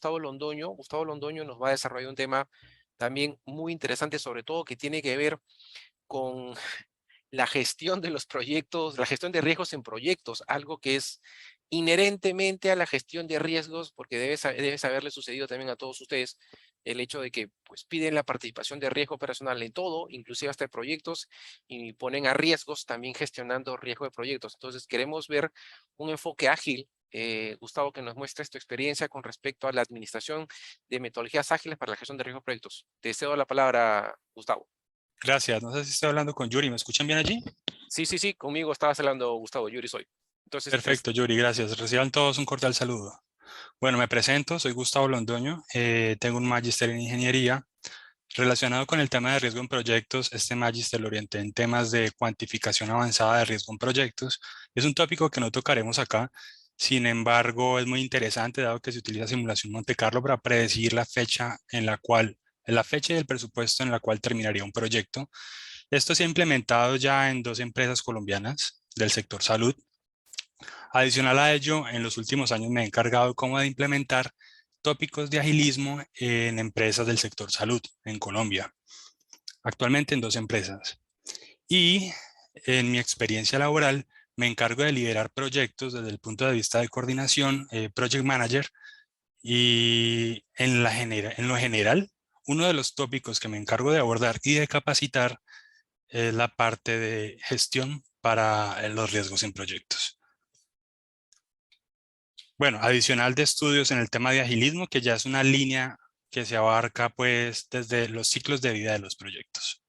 Gustavo Londoño. Gustavo Londoño nos va a desarrollar un tema también muy interesante, sobre todo que tiene que ver con la gestión de los proyectos, la gestión de riesgos en proyectos, algo que es inherentemente a la gestión de riesgos, porque debe haberle sucedido también a todos ustedes el hecho de que pues, piden la participación de riesgo operacional en todo, inclusive hasta en proyectos, y ponen a riesgos también gestionando riesgo de proyectos. Entonces queremos ver un enfoque ágil. Gustavo, que nos muestres tu experiencia con respecto a la administración de metodologías ágiles para la gestión de riesgo de proyectos. Te cedo la palabra, Gustavo. Gracias. No sé si estoy hablando con Yuri. ¿Me escuchan bien allí? Sí, sí, sí, conmigo estabas hablando, Gustavo, Yuri soy. Entonces, Perfecto, Yuri. Gracias. Reciban todos un cordial saludo. Bueno, me presento. Soy Gustavo Londoño. Tengo un magíster en ingeniería. Relacionado con el tema de riesgo en proyectos, este magíster lo orienté en temas de cuantificación avanzada de riesgo en proyectos. Es un tópico que no tocaremos acá. Sin embargo, es muy interesante dado que se utiliza simulación Monte Carlo para predecir la fecha y el presupuesto en la cual terminaría un proyecto. Esto se ha implementado ya en 2 empresas colombianas del sector salud. Adicional a ello, en los últimos años me he encargado como de implementar tópicos de agilismo en empresas del sector salud en Colombia, actualmente en 2 empresas. Y en mi experiencia laboral me encargo de liderar proyectos desde el punto de vista de coordinación, project manager, y en lo general, uno de los tópicos que me encargo de abordar y de capacitar es la parte de gestión para los riesgos en proyectos. Bueno, adicional de estudios en el tema de agilismo, que ya es una línea que se abarca pues desde los ciclos de vida de los proyectos.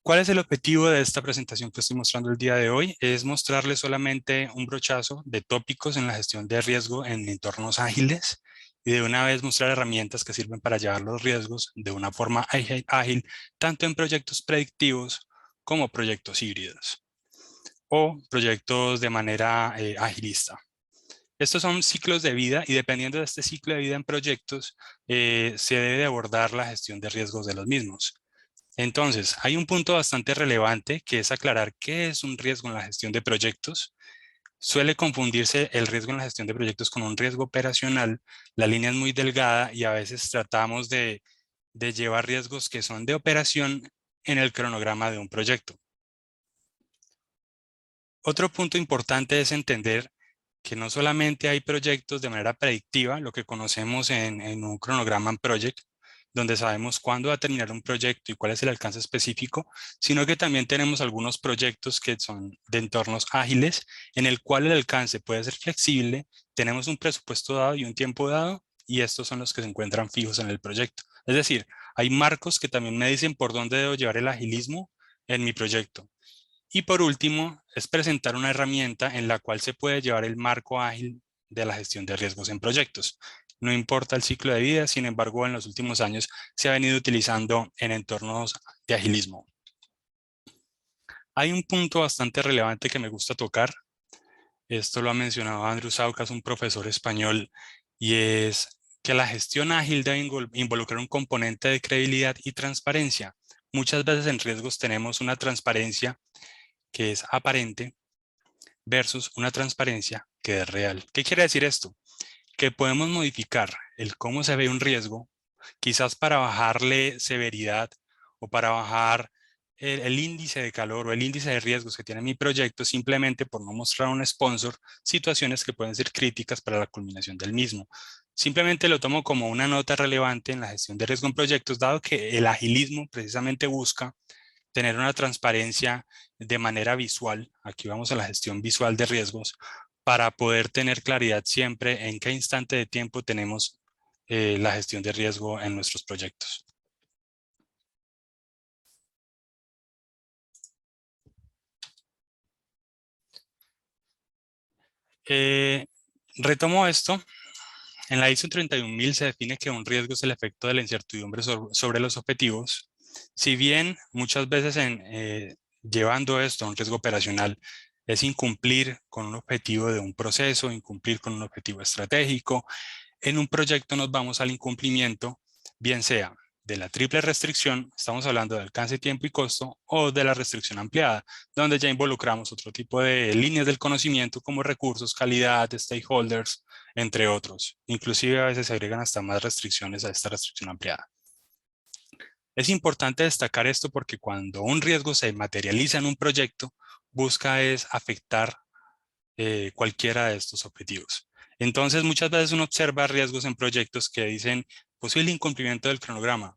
¿Cuál es el objetivo de esta presentación que estoy mostrando el día de hoy? Es mostrarles solamente un brochazo de tópicos en la gestión de riesgo en entornos ágiles y de una vez mostrar herramientas que sirven para llevar los riesgos de una forma ágil, tanto en proyectos predictivos como proyectos híbridos o proyectos de manera agilista. Estos son ciclos de vida y dependiendo de este ciclo de vida en proyectos, se debe de abordar la gestión de riesgos de los mismos. Entonces, hay un punto bastante relevante que es aclarar qué es un riesgo en la gestión de proyectos. Suele confundirse el riesgo en la gestión de proyectos con un riesgo operacional. La línea es muy delgada y a veces tratamos de llevar riesgos que son de operación en el cronograma de un proyecto. Otro punto importante es entender que no solamente hay proyectos de manera predictiva, lo que conocemos en un cronograma en project, donde sabemos cuándo va a terminar un proyecto y cuál es el alcance específico, sino que también tenemos algunos proyectos que son de entornos ágiles, en el cual el alcance puede ser flexible, tenemos un presupuesto dado y un tiempo dado, y estos son los que se encuentran fijos en el proyecto. Es decir, hay marcos que también me dicen por dónde debo llevar el agilismo en mi proyecto. Y por último, es presentar una herramienta en la cual se puede llevar el marco ágil de la gestión de riesgos en proyectos. No importa el ciclo de vida, sin embargo, en los últimos años se ha venido utilizando en entornos de agilismo. Hay un punto bastante relevante que me gusta tocar. Esto lo ha mencionado Andrew Saucas, un profesor español, y es que la gestión ágil debe involucrar un componente de credibilidad y transparencia. Muchas veces en riesgos tenemos una transparencia que es aparente versus una transparencia que es real. ¿Qué quiere decir esto? Que podemos modificar el cómo se ve un riesgo, quizás para bajarle severidad o para bajar el índice de calor o el índice de riesgos que tiene mi proyecto simplemente por no mostrar a un sponsor situaciones que pueden ser críticas para la culminación del mismo. Simplemente lo tomo como una nota relevante en la gestión de riesgo en proyectos, dado que el agilismo precisamente busca tener una transparencia de manera visual. Aquí vamos a la gestión visual de riesgos para poder tener claridad siempre en qué instante de tiempo tenemos la gestión de riesgo en nuestros proyectos. Eh, Retomo esto. En la ISO 31000 se define que un riesgo es el efecto de la incertidumbre sobre los objetivos. Si bien muchas veces llevando esto a un riesgo operacional es incumplir con un objetivo de un proceso, incumplir con un objetivo estratégico, en un proyecto nos vamos al incumplimiento, bien sea de la triple restricción, estamos hablando de alcance, tiempo y costo, o de la restricción ampliada, donde ya involucramos otro tipo de líneas del conocimiento como recursos, calidad, stakeholders, entre otros. Inclusive a veces se agregan hasta más restricciones a esta restricción ampliada. Es importante destacar esto porque cuando un riesgo se materializa en un proyecto, busca es afectar cualquiera de estos objetivos. Entonces, muchas veces uno observa riesgos en proyectos que dicen posible incumplimiento del cronograma.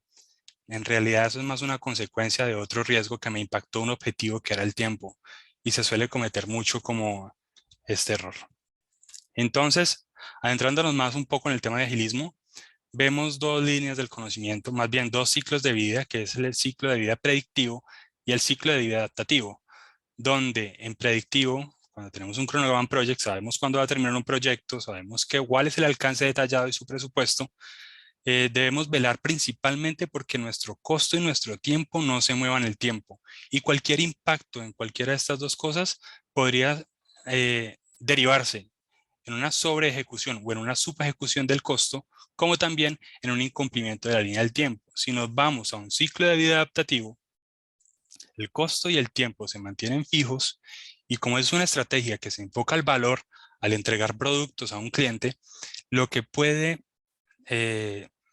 En realidad eso es más una consecuencia de otro riesgo que me impactó un objetivo que era el tiempo y se suele cometer mucho como este error. Entonces, adentrándonos más un poco en el tema de agilismo, vemos dos líneas del conocimiento, más bien dos ciclos de vida, que es el ciclo de vida predictivo y el ciclo de vida adaptativo, donde en predictivo, cuando tenemos un cronograma project, sabemos cuándo va a terminar un proyecto, sabemos cuál es el alcance detallado y su presupuesto. Debemos velar principalmente porque nuestro costo y nuestro tiempo no se muevan el tiempo. Y cualquier impacto en cualquiera de estas dos cosas podría derivarse en una sobre ejecución o en una subejecución del costo, como también en un incumplimiento de la línea del tiempo. Si nos vamos a un ciclo de vida adaptativo, el costo y el tiempo se mantienen fijos y como es una estrategia que se enfoca al valor al entregar productos a un cliente, lo que puede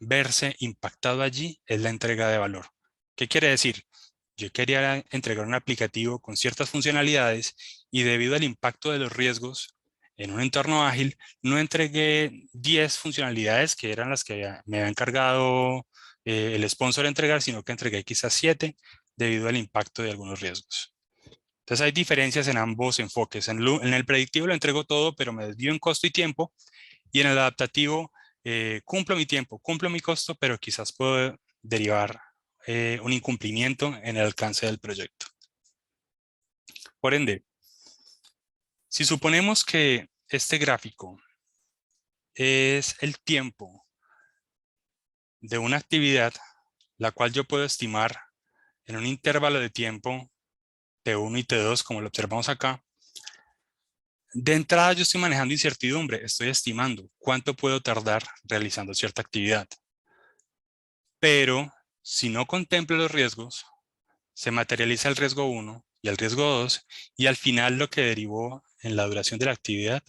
verse impactado allí es la entrega de valor. ¿Qué quiere decir? Yo quería entregar un aplicativo con ciertas funcionalidades y debido al impacto de los riesgos en un entorno ágil, no entregué 10 funcionalidades que eran las que me había encargado el sponsor entregar, sino que entregué quizás 7 debido al impacto de algunos riesgos. Entonces hay diferencias en ambos enfoques. En el predictivo lo entrego todo, pero me desvío en costo y tiempo, y en el adaptativo cumplo mi tiempo, cumplo mi costo, pero quizás puedo derivar un incumplimiento en el alcance del proyecto. Por ende, si suponemos que este gráfico es el tiempo de una actividad, la cual yo puedo estimar en un intervalo de tiempo T1 y T2, como lo observamos acá, de entrada yo estoy manejando incertidumbre, estoy estimando cuánto puedo tardar realizando cierta actividad. Pero si no contemplo los riesgos, se materializa el riesgo 1 y el riesgo 2, y al final lo que derivó en la duración de la actividad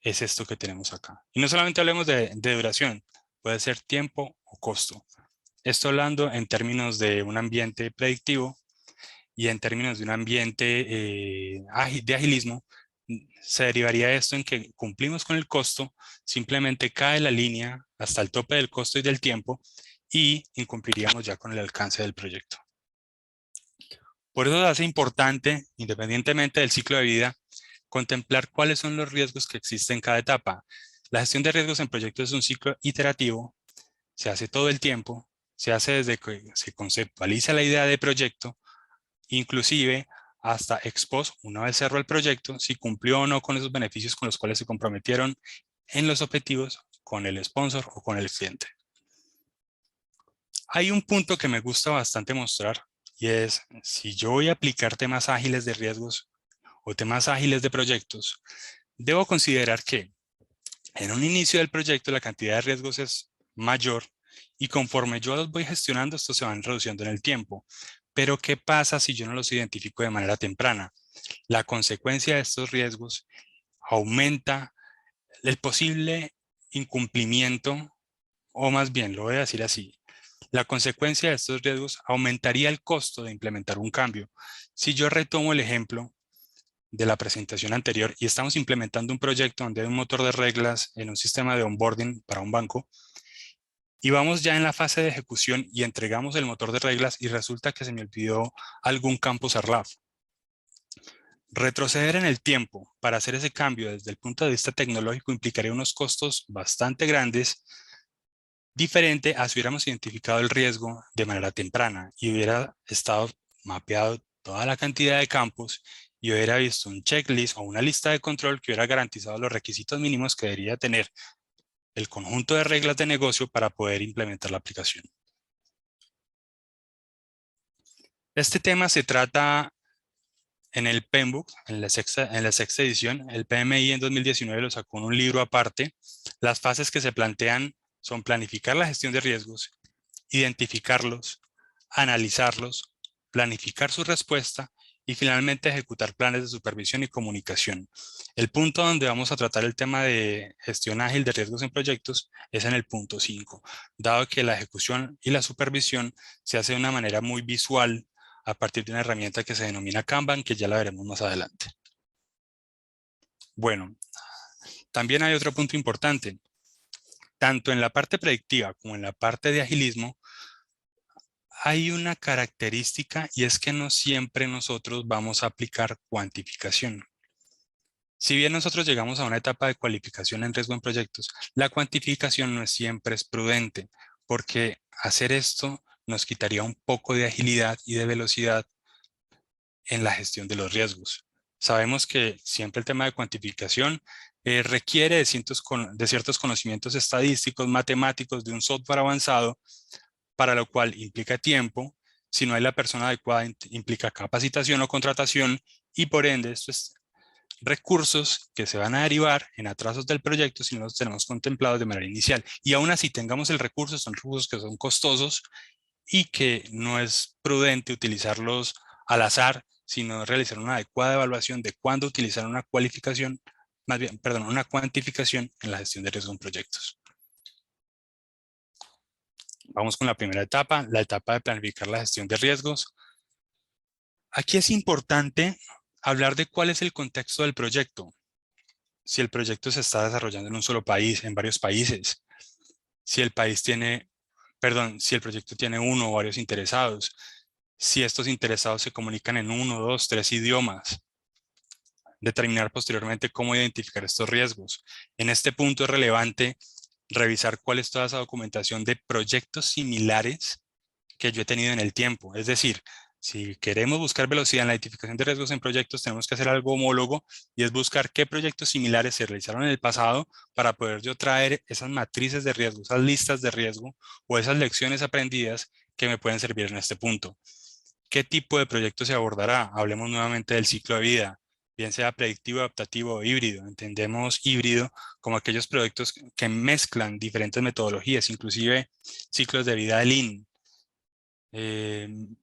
es esto que tenemos acá. Y no solamente hablemos de duración, puede ser tiempo o costo. Esto hablando en términos de un ambiente predictivo y en términos de un ambiente de agilismo, se derivaría esto en que cumplimos con el costo, simplemente cae la línea hasta el tope del costo y del tiempo y incumpliríamos ya con el alcance del proyecto. Por eso se hace importante, independientemente del ciclo de vida, contemplar cuáles son los riesgos que existen en cada etapa. La gestión de riesgos en proyectos es un ciclo iterativo, se hace todo el tiempo, se hace desde que se conceptualiza la idea de proyecto, inclusive hasta ex post, una vez cerró el proyecto, si cumplió o no con esos beneficios con los cuales se comprometieron en los objetivos con el sponsor o con el cliente. Hay un punto que me gusta bastante mostrar y es, si yo voy a aplicar temas ágiles de riesgos o temas ágiles de proyectos, debo considerar que en un inicio del proyecto la cantidad de riesgos es mayor y conforme yo los voy gestionando, estos se van reduciendo en el tiempo. Pero ¿qué pasa si yo no los identifico de manera temprana? La consecuencia de estos riesgos aumenta el posible incumplimiento, o más bien, lo voy a decir así, la consecuencia de estos riesgos aumentaría el costo de implementar un cambio. Si yo retomo el ejemplo de la presentación anterior y estamos implementando un proyecto donde hay un motor de reglas en un sistema de onboarding para un banco y vamos ya en la fase de ejecución y entregamos el motor de reglas y resulta que se me olvidó algún campo SARLAF. Retroceder en el tiempo para hacer ese cambio desde el punto de vista tecnológico implicaría unos costos bastante grandes, diferente a si hubiéramos identificado el riesgo de manera temprana y hubiera estado mapeado toda la cantidad de campos y hubiera visto un checklist o una lista de control que hubiera garantizado los requisitos mínimos que debería tener el conjunto de reglas de negocio para poder implementar la aplicación. Este tema se trata en el PMBOK, en la sexta edición. El PMI en 2019 lo sacó en un libro aparte. Las fases que se plantean son planificar la gestión de riesgos, identificarlos, analizarlos, planificar su respuesta y finalmente ejecutar planes de supervisión y comunicación. El punto donde vamos a tratar el tema de gestión ágil de riesgos en proyectos es en el punto 5, dado que la ejecución y la supervisión se hace de una manera muy visual a partir de una herramienta que se denomina Kanban, que ya la veremos más adelante. Bueno, también hay otro punto importante. Tanto en la parte predictiva como en la parte de agilismo, hay una característica y es que no siempre nosotros vamos a aplicar cuantificación. Si bien nosotros llegamos a una etapa de cualificación en riesgo en proyectos, la cuantificación no siempre es prudente, porque hacer esto nos quitaría un poco de agilidad y de velocidad en la gestión de los riesgos. Sabemos que siempre el tema de cuantificación requiere de ciertos conocimientos estadísticos, matemáticos, de un software avanzado, para lo cual implica tiempo. Si no hay la persona adecuada, implica capacitación o contratación, y por ende, esto es recursos que se van a derivar en atrasos del proyecto si no los tenemos contemplados de manera inicial. Y aún así tengamos el recurso, son recursos que son costosos y que no es prudente utilizarlos al azar, sino realizar una adecuada evaluación de cuándo utilizar una cualificación, más bien, perdón, una cuantificación en la gestión de riesgo en proyectos. Vamos con la primera etapa, la etapa de planificar la gestión de riesgos. Aquí es importante hablar de cuál es el contexto del proyecto. Si el proyecto se está desarrollando en un solo país, en varios países, si el país tiene, perdón, si el proyecto tiene uno o varios interesados, si estos interesados se comunican en uno, dos, tres idiomas, determinar posteriormente cómo identificar estos riesgos. En este punto es relevante revisar cuál es toda esa documentación de proyectos similares que yo he tenido en el tiempo. Es decir, si queremos buscar velocidad en la identificación de riesgos en proyectos, tenemos que hacer algo homólogo y es buscar qué proyectos similares se realizaron en el pasado para poder yo traer esas matrices de riesgo, esas listas de riesgo o esas lecciones aprendidas que me pueden servir en este punto. ¿Qué tipo de proyecto se abordará? Hablemos nuevamente del ciclo de vida, bien sea predictivo, adaptativo o híbrido. Entendemos híbrido como aquellos proyectos que mezclan diferentes metodologías, inclusive ciclos de vida de Lean,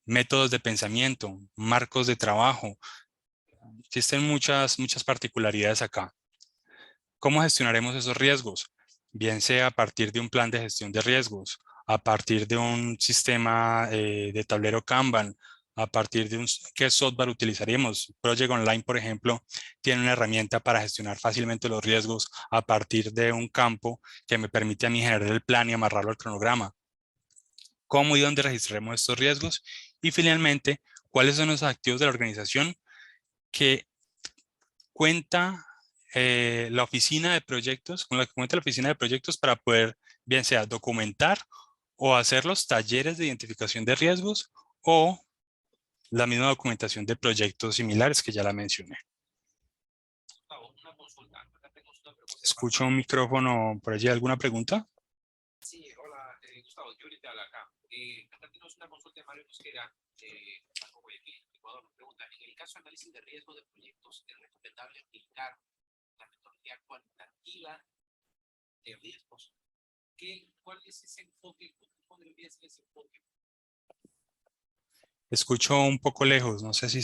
métodos de pensamiento, marcos de trabajo. Existen muchas particularidades acá. ¿Cómo gestionaremos esos riesgos? Bien sea a partir de un plan de gestión de riesgos, a partir de un sistema de tablero Kanban, a partir de qué software utilizaríamos. Project Online, por ejemplo, tiene una herramienta para gestionar fácilmente los riesgos a partir de un campo que me permite a mí generar el plan y amarrarlo al cronograma. ¿Cómo y dónde registraremos estos riesgos? Y finalmente, ¿cuáles son los activos de la organización que cuenta la oficina de proyectos, con la que cuenta la oficina de proyectos para poder, bien sea documentar o hacer los talleres de identificación de riesgos o la misma documentación de proyectos similares que ya la mencioné? Una consulta. Acá tenemos una pregunta de parte. Escucho un micrófono por allí. ¿Alguna pregunta? Sí, hola, Gustavo, yo ahorita hablo acá. Acá tenemos una consulta de Mario Mosquera, Banco Guayaquil, Ecuador. Nos pregunta, en el caso de análisis de riesgo de proyectos, ¿es recomendable aplicar la metodología cuantitativa de riesgos? ¿Cuál es ese enfoque? ¿Cómo debería ser ese enfoque? Escucho un poco lejos. No sé si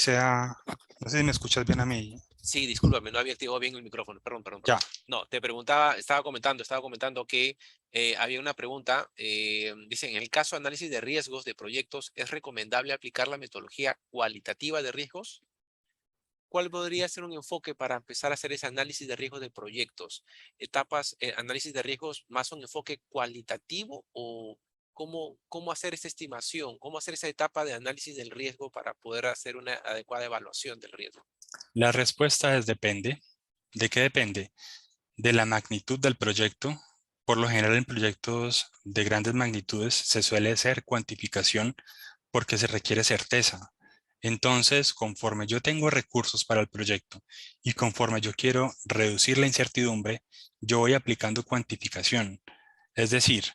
me escuchas bien a mí. Sí, discúlpame, no había activado bien el micrófono. Ya. Perdón. No, te preguntaba, estaba comentando que había una pregunta. Dice, en el caso de análisis de riesgos de proyectos, ¿es recomendable aplicar la metodología cualitativa de riesgos? ¿Cuál podría ser un enfoque para empezar a hacer ese análisis de riesgos de proyectos? Análisis de riesgos más un enfoque cualitativo o cómo hacer esa estimación, cómo hacer esa etapa de análisis del riesgo para poder hacer una adecuada evaluación del riesgo? La respuesta es depende. ¿De qué depende? De la magnitud del proyecto. Por lo general en proyectos de grandes magnitudes se suele hacer cuantificación porque se requiere certeza. Entonces, conforme yo tengo recursos para el proyecto y conforme yo quiero reducir la incertidumbre, yo voy aplicando cuantificación. Es decir,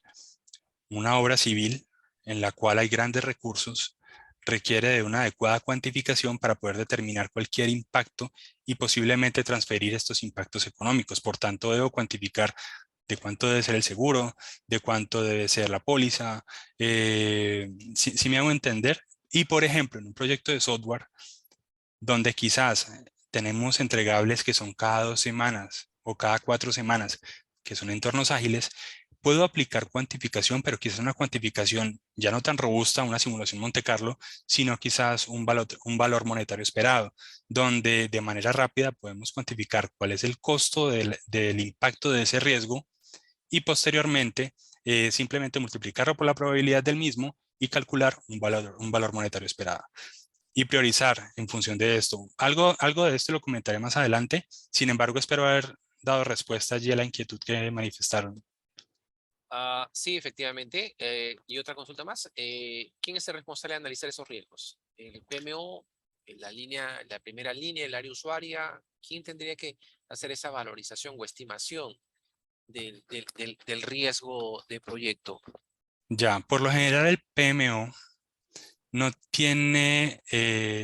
una obra civil en la cual hay grandes recursos requiere de una adecuada cuantificación para poder determinar cualquier impacto y posiblemente transferir estos impactos económicos. Por tanto, debo cuantificar de cuánto debe ser el seguro, de cuánto debe ser la póliza, si me hago entender. Y por ejemplo, en un proyecto de software, donde quizás tenemos entregables que son cada 2 semanas o cada 4 semanas, que son entornos ágiles, puedo aplicar cuantificación, pero quizás una cuantificación ya no tan robusta, una simulación Monte Carlo, sino quizás un valor monetario esperado, donde de manera rápida podemos cuantificar cuál es el costo del impacto de ese riesgo y posteriormente simplemente multiplicarlo por la probabilidad del mismo y calcular un valor monetario esperado y priorizar en función de esto. Algo de esto lo comentaré más adelante. Sin embargo, espero haber dado respuesta allí a la inquietud que manifestaron. Sí, efectivamente. Y otra consulta más. ¿Quién es el responsable de analizar esos riesgos? ¿El PMO, la primera línea, el área usuaria? ¿Quién tendría que hacer esa valorización o estimación del riesgo de proyecto? Ya, por lo general el PMO no tiene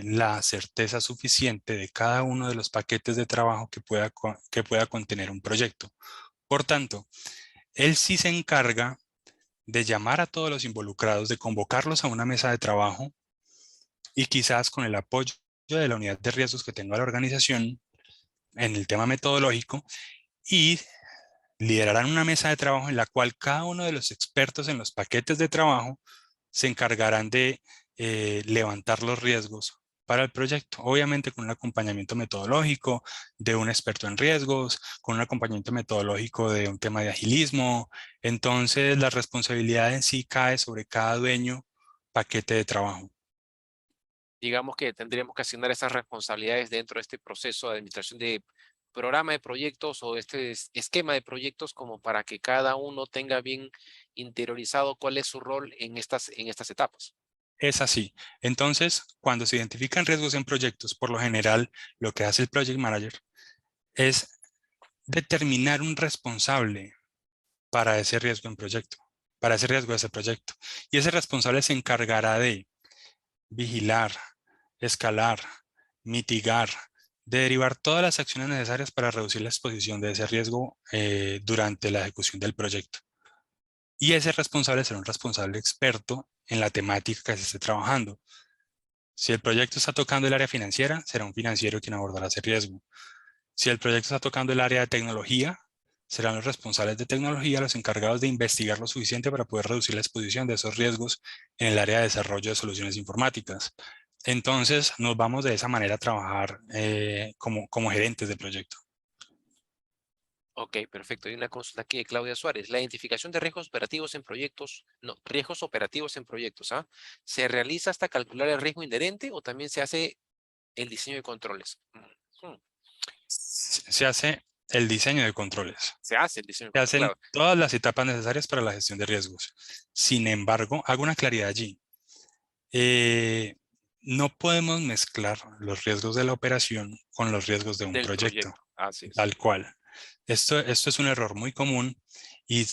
la certeza suficiente de cada uno de los paquetes de trabajo que pueda contener un proyecto. Por tanto, él sí se encarga de llamar a todos los involucrados, de convocarlos a una mesa de trabajo y quizás con el apoyo de la unidad de riesgos que tenga la organización en el tema metodológico y liderarán una mesa de trabajo en la cual cada uno de los expertos en los paquetes de trabajo se encargarán de levantar los riesgos para el proyecto, obviamente con un acompañamiento metodológico de un experto en riesgos, con un acompañamiento metodológico de un tema de agilismo. Entonces, la responsabilidad en sí cae sobre cada dueño paquete de trabajo. Digamos que tendríamos que asignar esas responsabilidades dentro de este proceso de administración de programa de proyectos o este esquema de proyectos como para que cada uno tenga bien interiorizado cuál es su rol en estas etapas. Es así. Entonces, cuando se identifican riesgos en proyectos, por lo general, lo que hace el Project Manager es determinar un responsable para ese riesgo en proyecto, para ese riesgo de ese proyecto. Y ese responsable se encargará de vigilar, escalar, mitigar, de derivar todas las acciones necesarias para reducir la exposición de ese riesgo durante la ejecución del proyecto. Y ese responsable será un responsable experto en la temática que se esté trabajando. Si el proyecto está tocando el área financiera, será un financiero quien abordará ese riesgo. Si el proyecto está tocando el área de tecnología, serán los responsables de tecnología los encargados de investigar lo suficiente para poder reducir la exposición de esos riesgos en el área de desarrollo de soluciones informáticas. Entonces, nos vamos de esa manera a trabajar como gerentes de proyecto. Ok, perfecto. Hay una consulta aquí de Claudia Suárez. La identificación de riesgos operativos en proyectos, no, riesgos operativos en proyectos, ¿ah? ¿Se realiza hasta calcular el riesgo inherente o también se hace el diseño de controles? Se hace el diseño de controles. Se hace el diseño de Se controles, hacen claro. todas las etapas necesarias para la gestión de riesgos. Sin embargo, hago una claridad allí. Eh, no podemos mezclar los riesgos de la operación con los riesgos de un Del proyecto, proyecto, así es. tal cual. Esto es un error muy común y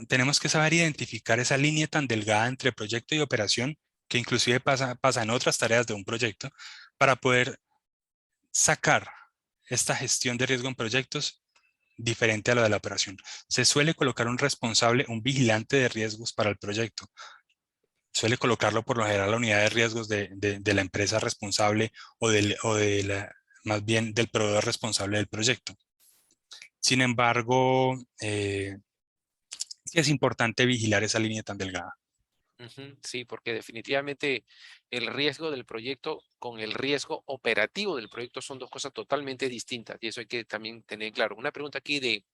tenemos que saber identificar esa línea tan delgada entre proyecto y operación que inclusive pasa en otras tareas de un proyecto para poder sacar esta gestión de riesgo en proyectos diferente a lo de la operación. Se suele colocar un responsable, un vigilante de riesgos para el proyecto. Suele colocarlo por lo general la unidad de riesgos de la empresa responsable más bien del proveedor responsable del proyecto. Sin embargo, sí es importante vigilar esa línea tan delgada. Ujú, sí, porque definitivamente el riesgo del proyecto con el riesgo operativo del proyecto son dos cosas totalmente distintas y eso hay que también tener claro. Una pregunta aquí de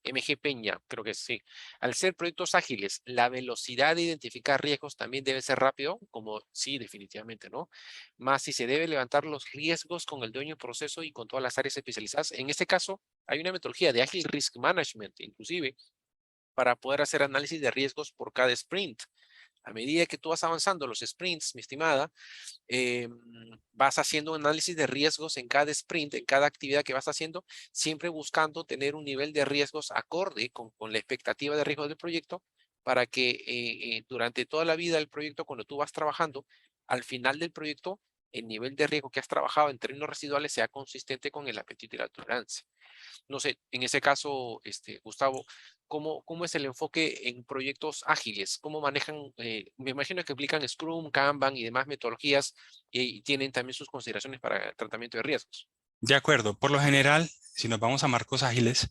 MG Peña, creo que sí. Al ser proyectos ágiles, ¿la velocidad de identificar riesgos también debe ser rápido? Como sí, definitivamente, ¿no? Más si se debe levantar los riesgos con el dueño del proceso y con todas las áreas especializadas. En este caso, hay una metodología de Agile Risk Management, inclusive, para poder hacer análisis de riesgos por cada sprint. A medida que tú vas avanzando los sprints, mi estimada, eh, vas haciendo un análisis de riesgos en cada sprint, en cada actividad que vas haciendo, siempre buscando tener un nivel de riesgos acorde con la expectativa de riesgo del proyecto para que durante toda la vida del proyecto, cuando tú vas trabajando, al final del proyecto, el nivel de riesgo que has trabajado en términos residuales sea consistente con el apetito y la tolerancia. No sé, en ese caso, Gustavo, cómo es el enfoque en proyectos ágiles, cómo manejan, me imagino que aplican Scrum, Kanban y demás metodologías y tienen también sus consideraciones para el tratamiento de riesgos. De acuerdo, por lo general, si nos vamos a marcos ágiles,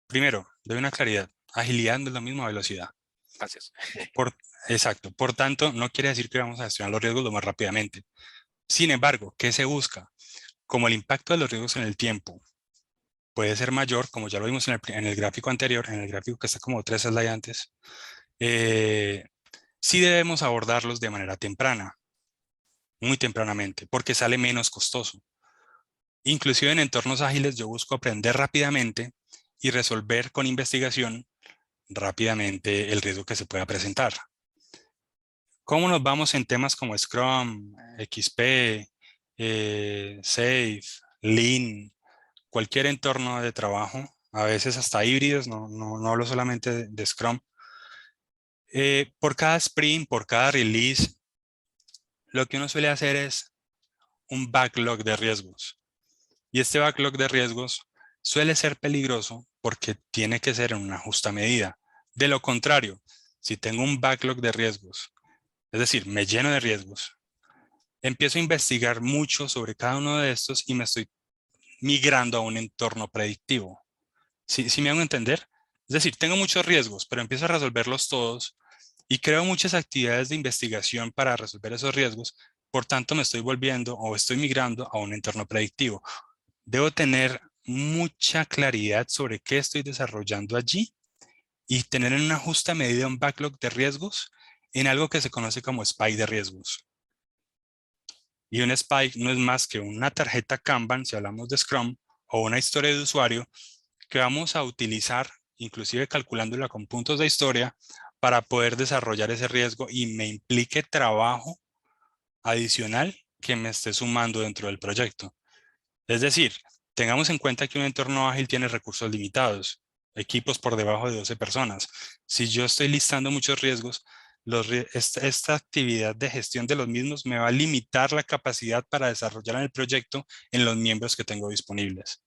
primero, doy una claridad. Agilidad no es lo mismo a velocidad. Gracias. Por, exacto. Por tanto, no quiere decir que vamos a gestionar los riesgos lo más rápidamente. Sin embargo, ¿qué se busca? Como el impacto de los riesgos en el tiempo puede ser mayor, como ya lo vimos en el gráfico anterior, en el gráfico que está como 3 slides antes, eh, sí debemos abordarlos de manera temprana, muy tempranamente, porque sale menos costoso. Inclusive en entornos ágiles yo busco aprender rápidamente y resolver con investigación rápidamente el riesgo que se pueda presentar. ¿Cómo nos vamos en temas como Scrum, XP, Safe, Lean, cualquier entorno de trabajo, a veces hasta híbridos, no hablo solamente de Scrum? Por cada sprint, por cada release, lo que uno suele hacer es un backlog de riesgos. Y este backlog de riesgos suele ser peligroso porque tiene que ser en una justa medida. De lo contrario, si tengo un backlog de riesgos, es decir, me lleno de riesgos, empiezo a investigar mucho sobre cada uno de estos y me estoy migrando a un entorno predictivo. ¿Sí me hago entender? Es decir, tengo muchos riesgos, pero empiezo a resolverlos todos y creo muchas actividades de investigación para resolver esos riesgos. Por tanto, me estoy volviendo o estoy migrando a un entorno predictivo. Debo tener mucha claridad sobre qué estoy desarrollando allí y tener en una justa medida un backlog de riesgos en algo que se conoce como spike de riesgos. Y un spike no es más que una tarjeta Kanban, si hablamos de Scrum, o una historia de usuario que vamos a utilizar, inclusive calculándola con puntos de historia, para poder desarrollar ese riesgo y me implique trabajo adicional que me esté sumando dentro del proyecto. Es decir, tengamos en cuenta que un entorno ágil tiene recursos limitados, equipos por debajo de 12 personas. Si yo estoy listando muchos riesgos, esta actividad de gestión de los mismos me va a limitar la capacidad para desarrollar en el proyecto en los miembros que tengo disponibles.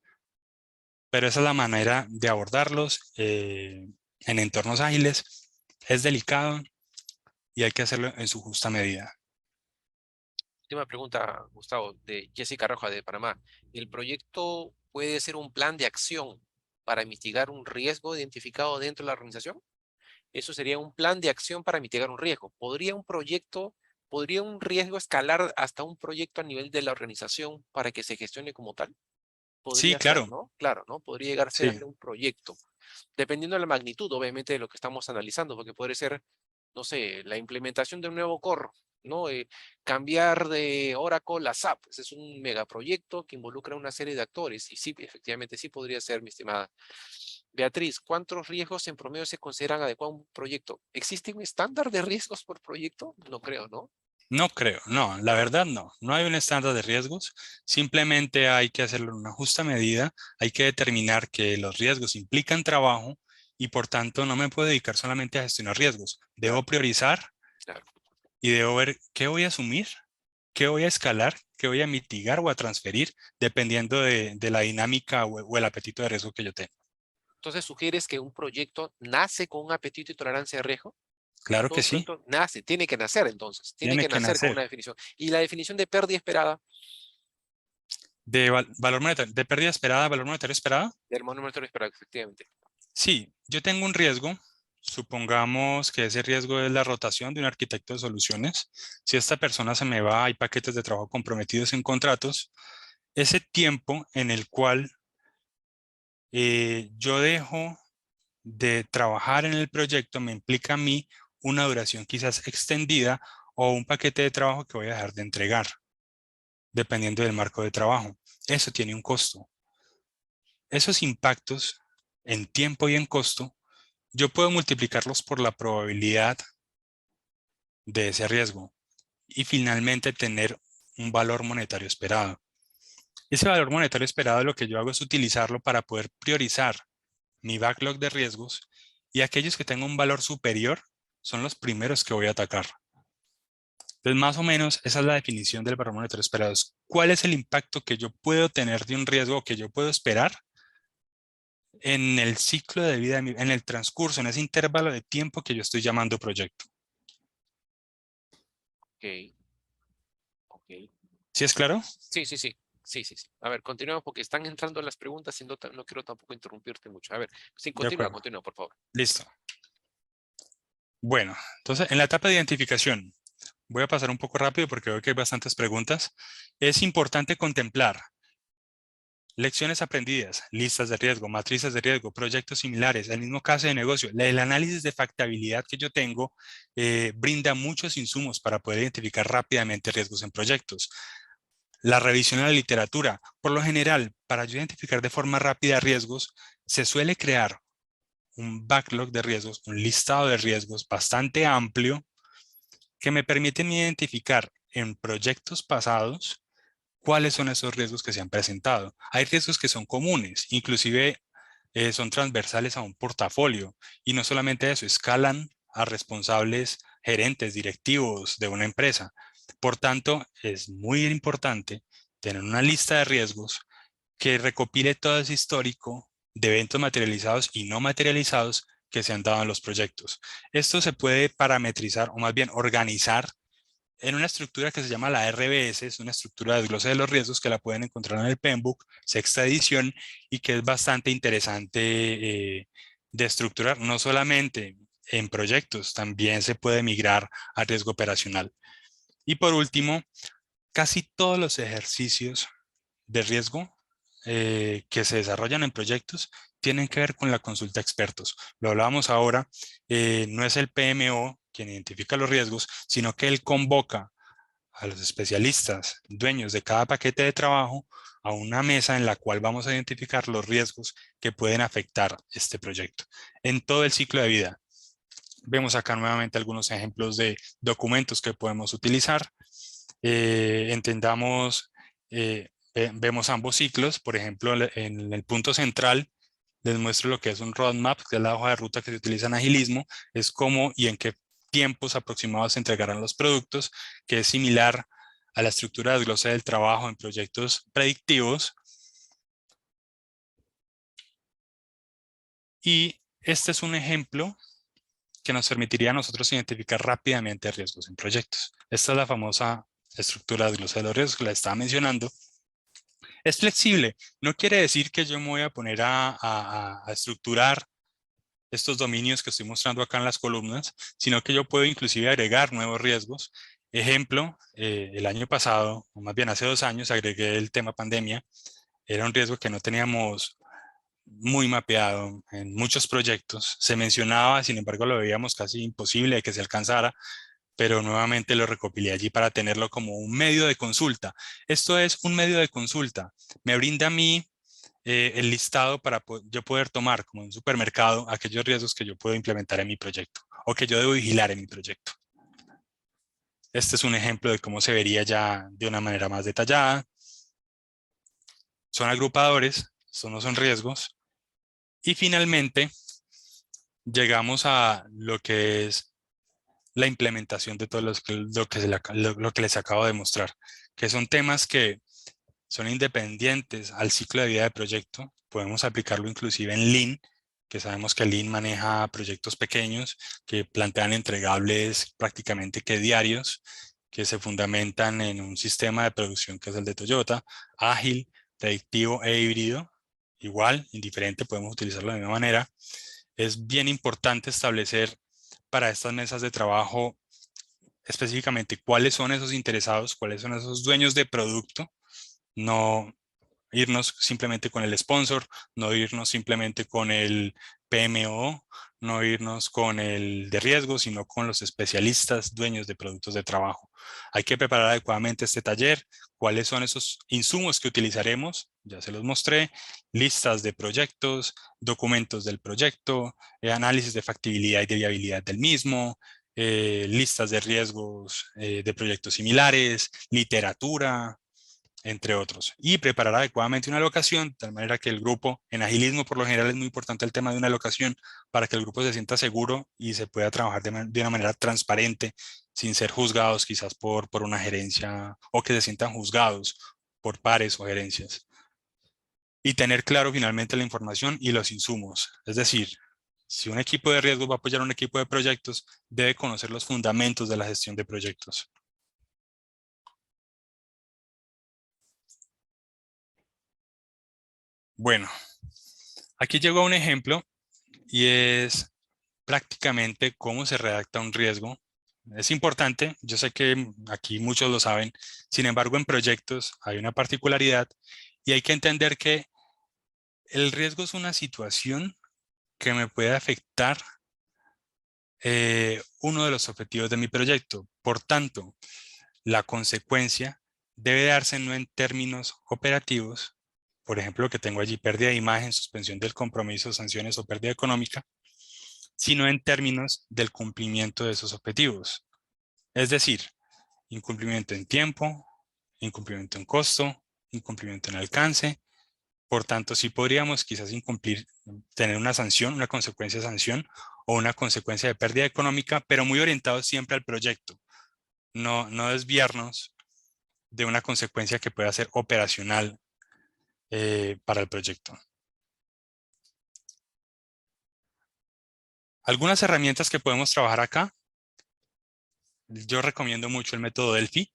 Pero esa es la manera de abordarlos en entornos ágiles. Es delicado y hay que hacerlo en su justa medida. Última pregunta, Gustavo, de Jessica Roja de Panamá. ¿El proyecto puede ser un plan de acción para mitigar un riesgo identificado dentro de la organización? Eso sería un plan de acción para mitigar un riesgo. Podría un riesgo escalar hasta un proyecto a nivel de la organización para que se gestione como tal? Sí, Podría ser, claro. ¿no? Claro, ¿no? Podría llegar a ser Sí, hasta un proyecto, dependiendo de la magnitud, obviamente, de lo que estamos analizando, porque puede ser, no sé, la implementación de un nuevo core, ¿no? Cambiar de Oracle a SAP. Ese es un megaproyecto que involucra una serie de actores. Y sí, efectivamente, sí podría ser, mi estimada Beatriz. ¿Cuántos riesgos en promedio se consideran adecuados a un proyecto? ¿Existe un estándar de riesgos por proyecto? No creo, ¿no? no creo, no, la verdad no. No hay un estándar de riesgos, simplemente hay que hacerlo en una justa medida, hay que determinar que los riesgos implican trabajo y por tanto no me puedo dedicar solamente a gestionar riesgos. Debo Claro, priorizar claro. y debo ver qué voy a asumir, qué voy a escalar, qué voy a mitigar o a transferir, dependiendo de la dinámica o el apetito de riesgo que yo tengo. Entonces, ¿sugieres que un proyecto nace con un apetito y tolerancia de riesgo? Claro que Todo sí, proyecto nace, tiene que nacer entonces, tiene tiene que que nacer con nacer. una definición. Y la definición de pérdida esperada, Valor monetario, de pérdida esperada, valor monetario esperado. del monumento esperado, efectivamente. Sí, yo tengo un riesgo. Supongamos que ese riesgo es la rotación de un arquitecto de soluciones. Si esta persona se me va, hay paquetes de trabajo comprometidos en contratos. Ese tiempo en el cual yo dejo de trabajar en el proyecto me implica a mí una duración quizás extendida o un paquete de trabajo que voy a dejar de entregar, dependiendo del marco de trabajo. Eso tiene un costo. Esos impactos en tiempo y en costo, yo puedo multiplicarlos por la probabilidad de ese riesgo y finalmente tener un valor monetario esperado. Ese valor monetario esperado lo que yo hago es utilizarlo para poder priorizar mi backlog de riesgos y aquellos que tengan un valor superior son los primeros que voy a atacar. Entonces, más o menos, esa es la definición del valor monetario esperado. ¿Cuál es el impacto que yo puedo tener de un riesgo que yo puedo esperar en el ciclo de vida, en el transcurso, en ese intervalo de tiempo que yo estoy llamando proyecto. Ok, ok. ¿Sí es claro? Sí, sí, sí. Sí, sí, sí. A ver, continuemos porque están entrando las preguntas y no, no quiero tampoco interrumpirte mucho. A ver, sí, De continúa, acuerdo. continúa, por favor. Listo. Bueno, entonces en la etapa de identificación, voy a pasar un poco rápido porque veo que hay bastantes preguntas. Es importante contemplar lecciones aprendidas, listas de riesgo, matrices de riesgo, proyectos similares, el mismo caso de negocio. El análisis de factibilidad que yo tengo brinda muchos insumos para poder identificar rápidamente riesgos en proyectos. La revisión de la literatura. Por lo general, para yo identificar de forma rápida riesgos, se suele crear un backlog de riesgos, un listado de riesgos bastante amplio que me permiten identificar en proyectos pasados cuáles son esos riesgos que se han presentado. Hay riesgos que son comunes, inclusive son transversales a un portafolio y no solamente eso, escalan a responsables gerentes, directivos de una empresa. Por tanto, es muy importante tener una lista de riesgos que recopile todo ese histórico de eventos materializados y no materializados que se han dado en los proyectos. Esto se puede parametrizar o más bien organizar en una estructura que se llama la RBS, es una estructura de desglose de los riesgos que la pueden encontrar en el Penbook, sexta edición, y que es bastante interesante de estructurar, no solamente en proyectos, también se puede migrar a riesgo operacional. Y por último, casi todos los ejercicios de riesgo que se desarrollan en proyectos tienen que ver con la consulta a expertos. Lo hablábamos ahora, no es el PMO quien identifica los riesgos, sino que él convoca a los especialistas, dueños de cada paquete de trabajo, a una mesa en la cual vamos a identificar los riesgos que pueden afectar este proyecto en todo el ciclo de vida. Vemos acá nuevamente algunos ejemplos de documentos que podemos utilizar. Entendamos, vemos ambos ciclos, por ejemplo, en el punto central les muestro lo que es un roadmap, que es la hoja de ruta que se utiliza en agilismo, es cómo y en qué tiempos aproximados se entregarán los productos, que es similar a la estructura de desglose del trabajo en proyectos predictivos. Y este es un ejemplo que nos permitiría a nosotros identificar rápidamente riesgos en proyectos. Esta es la famosa estructura de desglose de los riesgos que la estaba mencionando. Es flexible, no quiere decir que yo me voy a poner a estructurar estos dominios que estoy mostrando acá en las columnas, sino que yo puedo inclusive agregar nuevos riesgos. Ejemplo, el año pasado, o más bien hace 2 años, agregué el tema pandemia. Era un riesgo que no teníamos muy mapeado en muchos proyectos. Se mencionaba, sin embargo, lo veíamos casi imposible de que se alcanzara, pero nuevamente lo recopilé allí para tenerlo como un medio de consulta. Esto es un medio de consulta. Me brinda a mí el listado para yo poder tomar como un supermercado aquellos riesgos que yo puedo implementar en mi proyecto o que yo debo vigilar en mi proyecto. Este es un ejemplo de cómo se vería ya de una manera más detallada. Son agrupadores, estos no son riesgos. Y finalmente, llegamos a lo que es la implementación de todo lo que les acabo de mostrar, que son temas que son independientes al ciclo de vida de proyecto. Podemos aplicarlo inclusive en Lean, que sabemos que Lean maneja proyectos pequeños que plantean entregables prácticamente que diarios, que se fundamentan en un sistema de producción que es el de Toyota, ágil, predictivo e híbrido. Igual, indiferente, podemos utilizarlo de la misma manera. Es bien importante establecer para estas mesas de trabajo específicamente cuáles son esos interesados, cuáles son esos dueños de producto, no irnos simplemente con el sponsor, no irnos simplemente con el PMO, no irnos con el de riesgo, sino con los especialistas dueños de productos de trabajo. Hay que preparar adecuadamente este taller, cuáles son esos insumos que utilizaremos, ya se los mostré, listas de proyectos, documentos del proyecto, análisis de factibilidad y de viabilidad del mismo, listas de riesgos de proyectos similares, literatura, entre otros. Y preparar adecuadamente una locación, de tal manera que el grupo, en agilismo por lo general es muy importante el tema de una locación para que el grupo se sienta seguro y se pueda trabajar de una manera transparente, sin ser juzgados quizás por una gerencia o que se sientan juzgados por pares o gerencias. y tener claro finalmente la información y los insumos. Es decir, si un equipo de riesgos va a apoyar a un equipo de proyectos, debe conocer los fundamentos de la gestión de proyectos. Bueno, aquí llegó un ejemplo y es prácticamente cómo se redacta un riesgo. Es importante, yo sé que aquí muchos lo saben, sin embargo en proyectos hay una particularidad y hay que entender que el riesgo es una situación que me puede afectar uno de los objetivos de mi proyecto. Por tanto, la consecuencia debe darse no en términos operativos, por ejemplo, que tengo allí pérdida de imagen, suspensión del compromiso, sanciones o pérdida económica, sino en términos del cumplimiento de esos objetivos. Es decir, incumplimiento en tiempo, incumplimiento en costo, incumplimiento en alcance. Por tanto, sí podríamos quizás incumplir, tener una sanción, una consecuencia de sanción o una consecuencia de pérdida económica, pero muy orientados siempre al proyecto. No desviarnos de una consecuencia que pueda ser operacional para el proyecto. Algunas herramientas que podemos trabajar acá. Yo recomiendo mucho el método Delphi,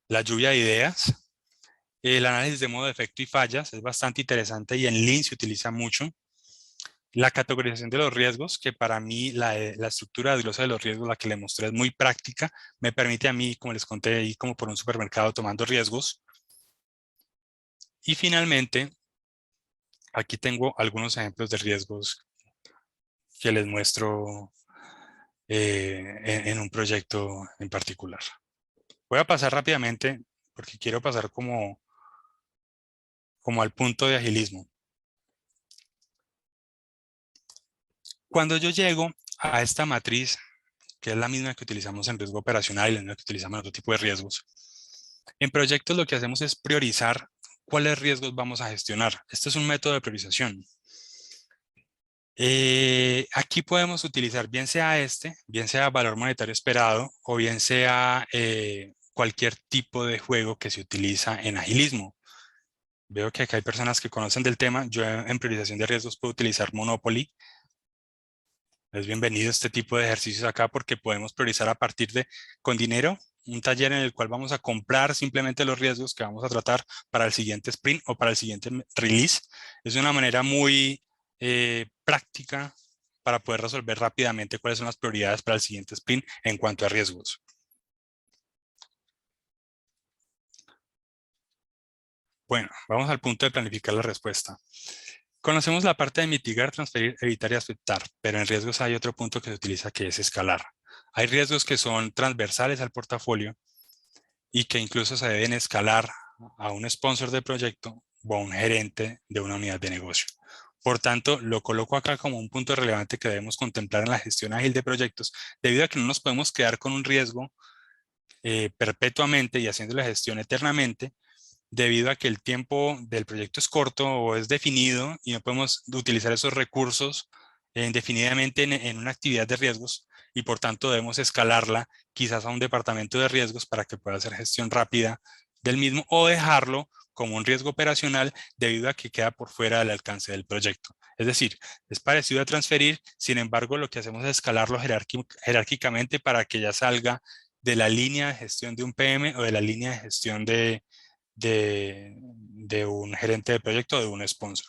la lluvia de ideas, el análisis de modo de efecto y fallas, es bastante interesante y en Lean se utiliza mucho. La categorización de los riesgos, que para mí la estructura desglosa de los riesgos, la que le mostré, es muy práctica. Me permite a mí, como les conté, ir como por un supermercado tomando riesgos. Y finalmente, aquí tengo algunos ejemplos de riesgos que les muestro en un proyecto en particular. Voy a pasar rápidamente porque quiero pasar como al punto de agilismo. Cuando yo llego a esta matriz, que es la misma que utilizamos en riesgo operacional y la misma que utilizamos en otro tipo de riesgos, en proyectos lo que hacemos es priorizar cuáles riesgos vamos a gestionar. Este es un método de priorización. Aquí podemos utilizar bien sea bien sea valor monetario esperado o bien sea cualquier tipo de juego que se utiliza en agilismo. Veo que acá hay personas que conocen del tema. Yo en priorización de riesgos puedo utilizar Monopoly. Es bienvenido este tipo de ejercicios acá porque podemos priorizar a partir de, con dinero, un taller en el cual vamos a comprar simplemente los riesgos que vamos a tratar para el siguiente sprint o para el siguiente release. Es una manera muy práctica para poder resolver rápidamente cuáles son las prioridades para el siguiente sprint en cuanto a riesgos. Bueno, vamos al punto de planificar la respuesta. Conocemos la parte de mitigar, transferir, evitar y aceptar, pero en riesgos hay otro punto que se utiliza que es escalar. Hay riesgos que son transversales al portafolio y que incluso se deben escalar a un sponsor de proyecto o a un gerente de una unidad de negocio. Por tanto, lo coloco acá como un punto relevante que debemos contemplar en la gestión ágil de proyectos, debido a que no nos podemos quedar con un riesgo perpetuamente y haciendo la gestión eternamente, debido a que el tiempo del proyecto es corto o es definido y no podemos utilizar esos recursos indefinidamente en una actividad de riesgos y por tanto debemos escalarla quizás a un departamento de riesgos para que pueda hacer gestión rápida del mismo o dejarlo como un riesgo operacional debido a que queda por fuera del alcance del proyecto. Es decir, es parecido a transferir, sin embargo lo que hacemos es escalarlo jerárquicamente para que ya salga de la línea de gestión de un PM o de la línea de gestión de un gerente de proyecto o de un sponsor.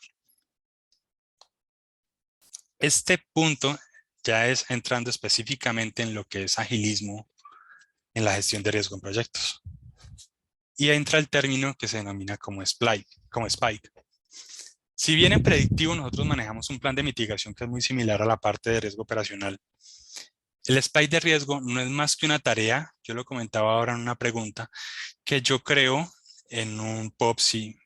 Este punto ya es entrando específicamente en lo que es agilismo en la gestión de riesgo en proyectos. Y entra el término que se denomina como SPIKE. Si bien en predictivo nosotros manejamos un plan de mitigación que es muy similar a la parte de riesgo operacional, el SPIKE de riesgo no es más que una tarea, yo lo comentaba ahora en una pregunta, que yo creo en un POPSI,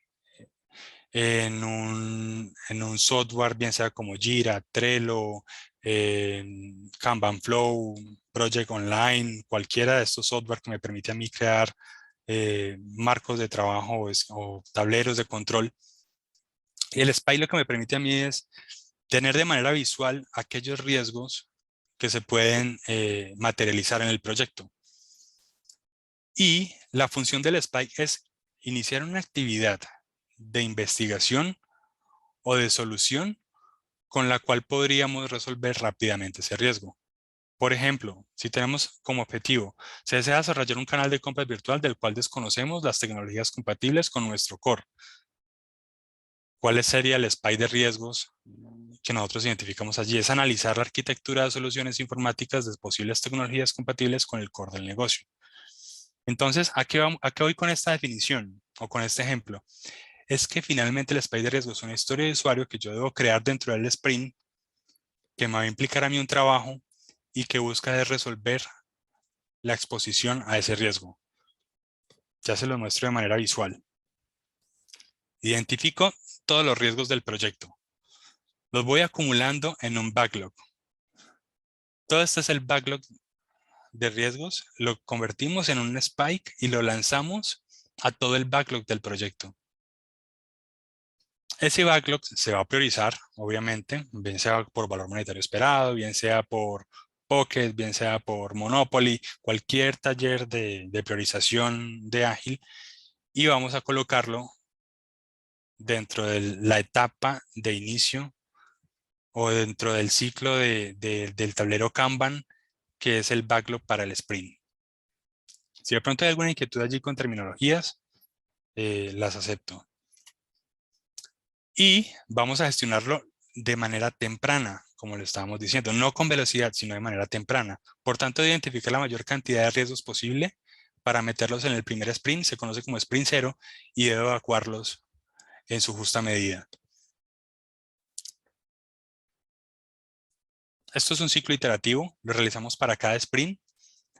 en un software, bien sea como Jira, Trello, Kanban Flow, Project Online, cualquiera de estos software que me permite a mí crear marcos de trabajo o tableros de control. Y el SPY lo que me permite a mí es tener de manera visual aquellos riesgos que se pueden materializar en el proyecto. Y la función del SPY es iniciar una actividad de investigación o de solución con la cual podríamos resolver rápidamente ese riesgo. Por ejemplo, si tenemos como objetivo, se desea desarrollar un canal de compras virtual del cual desconocemos las tecnologías compatibles con nuestro core. ¿Cuál sería el SPY de riesgos que nosotros identificamos allí? Es analizar la arquitectura de soluciones informáticas de posibles tecnologías compatibles con el core del negocio. Entonces, ¿a qué voy con esta definición o con este ejemplo? Es que finalmente el SPY de riesgos es una historia de usuario que yo debo crear dentro del sprint, que me va a implicar a mí un trabajo y que busca de resolver la exposición a ese riesgo. Ya se lo muestro de manera visual. Identifico todos los riesgos del proyecto. Los voy acumulando en un backlog. Todo este es el backlog de riesgos. Lo convertimos en un spike y lo lanzamos a todo el backlog del proyecto. Ese backlog se va a priorizar, obviamente, bien sea por valor monetario esperado, bien sea por Pocket, bien sea por Monopoly, cualquier taller de priorización de ágil, y vamos a colocarlo dentro de la etapa de inicio o dentro del ciclo del tablero Kanban, que es el backlog para el sprint. Si de pronto hay alguna inquietud allí con terminologías, las acepto. Y vamos a gestionarlo de manera temprana, como lo estábamos diciendo, no con velocidad, sino de manera temprana. Por tanto, identificar la mayor cantidad de riesgos posible para meterlos en el primer sprint, se conoce como sprint cero, y debo evacuarlos en su justa medida. Esto es un ciclo iterativo, lo realizamos para cada sprint.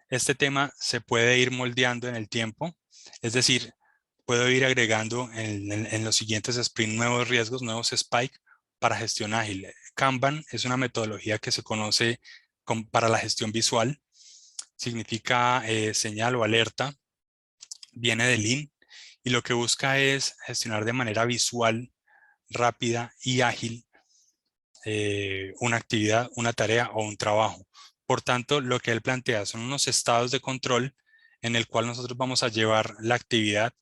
Este tema se puede ir moldeando en el tiempo, es decir, puedo ir agregando en los siguientes sprints nuevos riesgos, nuevos spike para gestión ágil. Kanban es una metodología que se conoce para la gestión visual, significa señal o alerta, viene de Lean y lo que busca es gestionar de manera visual, rápida y ágil una actividad, una tarea o un trabajo. Por tanto, lo que él plantea son unos estados de control en el cual nosotros vamos a llevar la actividad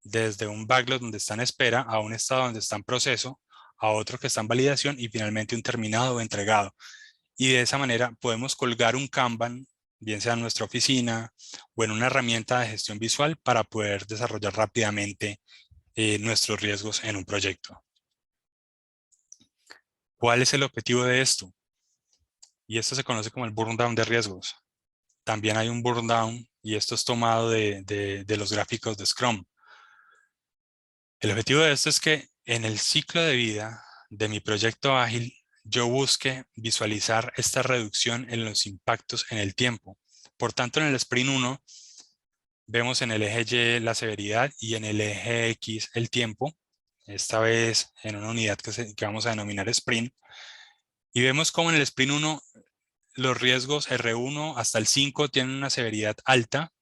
desde un backlog donde está en espera a un estado donde está en proceso, a otro que está en validación y finalmente un terminado o entregado. Y de esa manera podemos colgar un Kanban, bien sea en nuestra oficina o en una herramienta de gestión visual para poder desarrollar rápidamente nuestros riesgos en un proyecto. ¿Cuál es el objetivo de esto? Y esto se conoce como el burn down de riesgos. También hay un burn down y esto es tomado de los gráficos de Scrum. El objetivo de esto es que en el ciclo de vida de mi proyecto ágil, yo busque visualizar esta reducción en los impactos en el tiempo. Por tanto, en el sprint 1, vemos en el eje Y la severidad y en el eje X el tiempo, esta vez en una unidad que vamos a denominar sprint. Y vemos cómo en el sprint 1 los riesgos R1 hasta el 5 tienen una severidad alta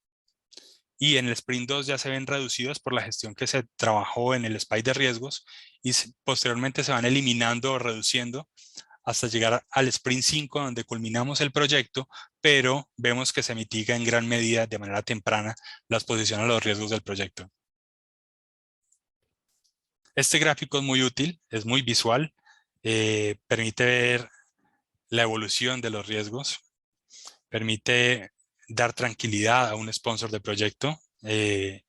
y en el sprint 2 ya se ven reducidos por la gestión que se trabajó en el SPY de riesgos y posteriormente se van eliminando o reduciendo hasta llegar al sprint 5 donde culminamos el proyecto, pero vemos que se mitiga en gran medida de manera temprana la exposición a los riesgos del proyecto. Este gráfico es muy útil, es muy visual, permite ver la evolución de los riesgos, permite dar tranquilidad a un sponsor de proyecto. En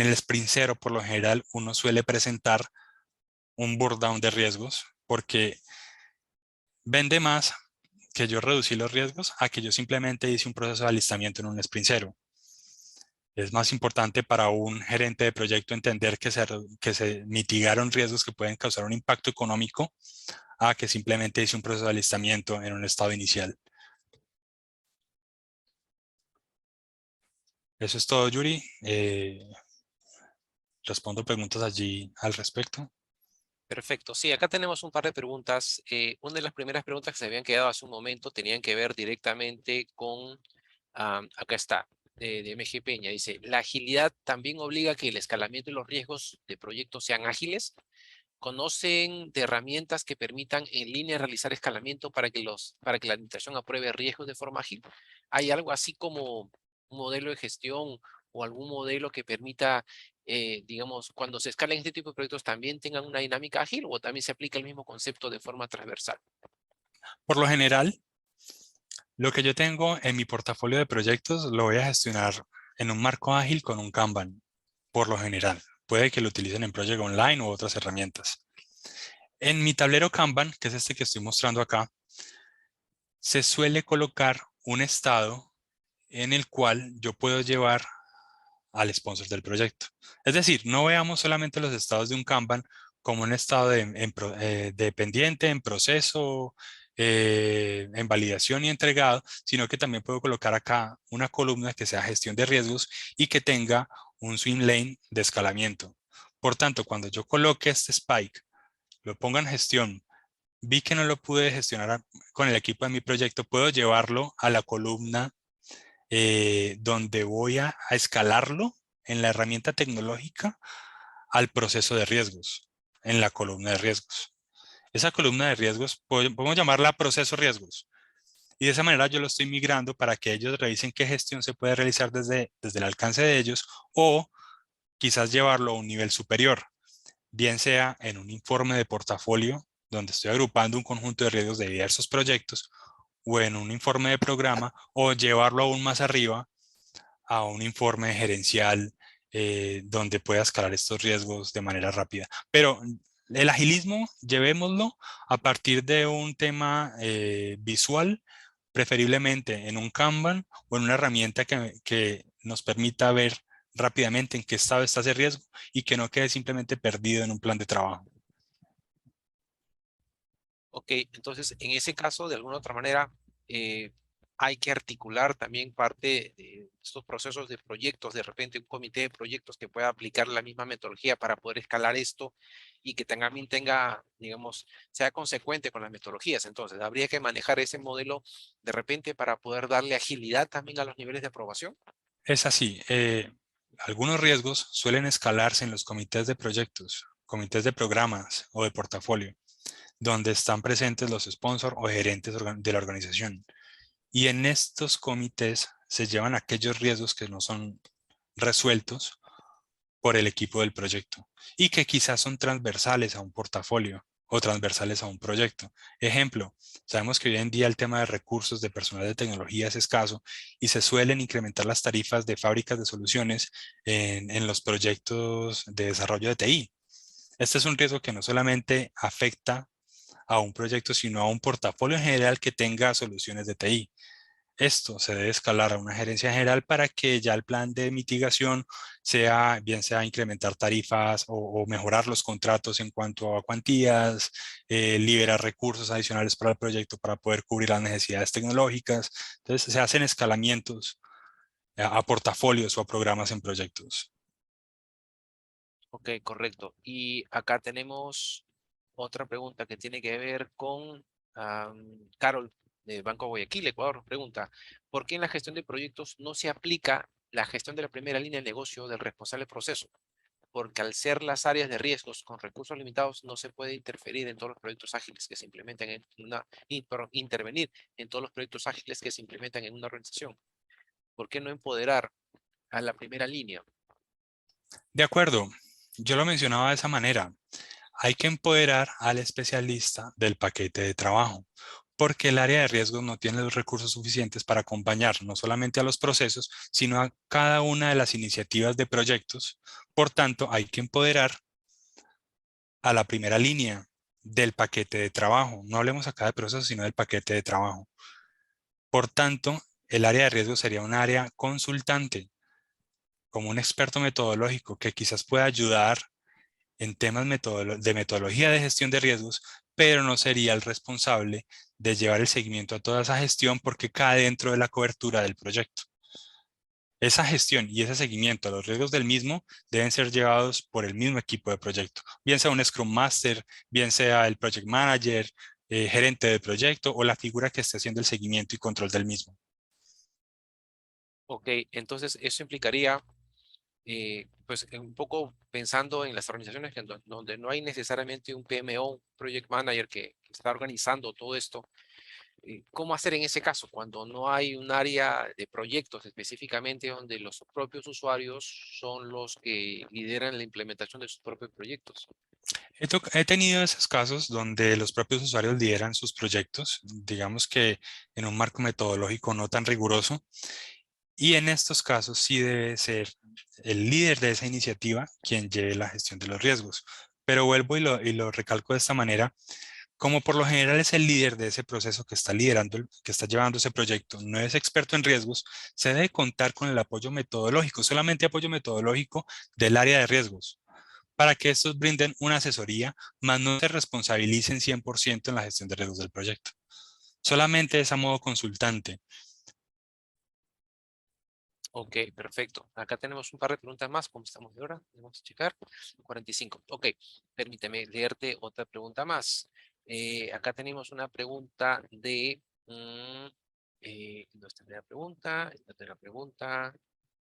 el sprint cero, por lo general, uno suele presentar un burn down de riesgos porque vende más que yo reducí los riesgos a que yo simplemente hice un proceso de alistamiento en un sprint cero. Es más importante para un gerente de proyecto entender que se mitigaron riesgos que pueden causar un impacto económico a que simplemente hice un proceso de alistamiento en un estado inicial. Eso es todo, Yuri. Respondo preguntas allí al respecto. Perfecto. Sí, acá tenemos un par de preguntas. Una de las primeras preguntas que se habían quedado hace un momento tenían que ver directamente con, acá está, de MG Peña. Dice, ¿la agilidad también obliga a que el escalamiento y los riesgos de proyectos sean ágiles? ¿Conocen de herramientas que permitan en línea realizar escalamiento para que para que la administración apruebe riesgos de forma ágil? ¿Hay algo así como un modelo de gestión o algún modelo que permita, digamos, cuando se escalen este tipo de proyectos también tengan una dinámica ágil o también se aplica el mismo concepto de forma transversal? Por lo general, lo que yo tengo en mi portafolio de proyectos lo voy a gestionar en un marco ágil con un Kanban, por lo general. Puede que lo utilicen en Project Online u otras herramientas. En mi tablero Kanban, que es este que estoy mostrando acá, se suele colocar un estado en el cual yo puedo llevar al sponsor del proyecto. Es decir, no veamos solamente los estados de un Kanban como un estado de pendiente, en proceso, en validación y entregado, sino que también puedo colocar acá una columna que sea gestión de riesgos y que tenga un swim lane de escalamiento. Por tanto, cuando yo coloque este spike, lo ponga en gestión, vi que no lo pude gestionar con el equipo de mi proyecto, puedo llevarlo a la columna donde voy a escalarlo en la herramienta tecnológica al proceso de riesgos, en la columna de riesgos. Esa columna de riesgos, podemos llamarla proceso riesgos. Y de esa manera yo lo estoy migrando para que ellos revisen qué gestión se puede realizar desde el alcance de ellos o quizás llevarlo a un nivel superior, bien sea en un informe de portafolio donde estoy agrupando un conjunto de riesgos de diversos proyectos o en un informe de programa o llevarlo aún más arriba a un informe gerencial donde pueda escalar estos riesgos de manera rápida. Pero el agilismo, llevémoslo a partir de un tema visual, preferiblemente en un Kanban o en una herramienta que nos permita ver rápidamente en qué estado está ese riesgo y que no quede simplemente perdido en un plan de trabajo. Ok, entonces en ese caso, de alguna otra manera, eh, hay que articular también parte de estos procesos de proyectos, de repente un comité de proyectos que pueda aplicar la misma metodología para poder escalar esto y que también tenga, digamos, sea consecuente con las metodologías. Entonces, habría que manejar ese modelo de repente para poder darle agilidad también a los niveles de aprobación. Es así, algunos riesgos suelen escalarse en los comités de proyectos, comités de programas o de portafolio, donde están presentes los sponsors o gerentes de la organización. Y en estos comités se llevan aquellos riesgos que no son resueltos por el equipo del proyecto y que quizás son transversales a un portafolio o transversales a un proyecto. Ejemplo, sabemos que hoy en día el tema de recursos de personal de tecnología es escaso y se suelen incrementar las tarifas de fábricas de soluciones en los proyectos de desarrollo de TI. Este es un riesgo que no solamente afecta a un proyecto, sino a un portafolio en general que tenga soluciones de TI. Esto se debe escalar a una gerencia general para que ya el plan de mitigación sea, bien sea incrementar tarifas o mejorar los contratos en cuanto a cuantías, liberar recursos adicionales para el proyecto para poder cubrir las necesidades tecnológicas. Entonces se hacen escalamientos a portafolios o a programas en proyectos. Ok, correcto. Y acá tenemos otra pregunta que tiene que ver con Carol de Banco Guayaquil, Ecuador. Pregunta, ¿por qué en la gestión de proyectos no se aplica la gestión de la primera línea de negocio del responsable de proceso? Porque al ser las áreas de riesgos con recursos limitados, no se puede interferir en todos los proyectos ágiles que se implementan en perdón, intervenir en todos los proyectos ágiles que se implementan en una organización. ¿Por qué no empoderar a la primera línea? De acuerdo, yo lo mencionaba de esa manera. Hay que empoderar al especialista del paquete de trabajo, porque el área de riesgos no tiene los recursos suficientes para acompañar no solamente a los procesos, sino a cada una de las iniciativas de proyectos. Por tanto, hay que empoderar a la primera línea del paquete de trabajo. No hablemos acá de procesos, sino del paquete de trabajo. Por tanto, el área de riesgos sería un área consultante, como un experto metodológico que quizás pueda ayudar en temas de metodología de gestión de riesgos, pero no sería el responsable de llevar el seguimiento a toda esa gestión porque cae dentro de la cobertura del proyecto. Esa gestión y ese seguimiento a los riesgos del mismo deben ser llevados por el mismo equipo de proyecto, bien sea un Scrum Master, bien sea el Project Manager, gerente de proyecto o la figura que esté haciendo el seguimiento y control del mismo. Ok, entonces eso implicaría pues un poco pensando en las organizaciones donde no hay necesariamente un PMO, un Project Manager que está organizando todo esto, ¿Cómo hacer en ese caso cuando no hay un área de proyectos específicamente donde los propios usuarios son los que lideran la implementación de sus propios proyectos? He tenido esos casos donde los propios usuarios lideran sus proyectos, digamos que en un marco metodológico no tan riguroso, y en estos casos sí debe ser el líder de esa iniciativa quien lleve la gestión de los riesgos. Pero vuelvo y lo recalco de esta manera, como por lo general es el líder de ese proceso que está liderando, que está llevando ese proyecto, no es experto en riesgos, se debe contar con el apoyo metodológico, solamente apoyo metodológico del área de riesgos, para que estos brinden una asesoría, más no se responsabilicen 100% en la gestión de riesgos del proyecto. Solamente es a modo consultante. Ok, perfecto. Acá tenemos un par de preguntas más. ¿Cómo estamos de hora? Vamos a checar. 45. Ok, permíteme leerte otra pregunta más. Acá tenemos una pregunta de... ¿dónde está la pregunta? Esta es la pregunta.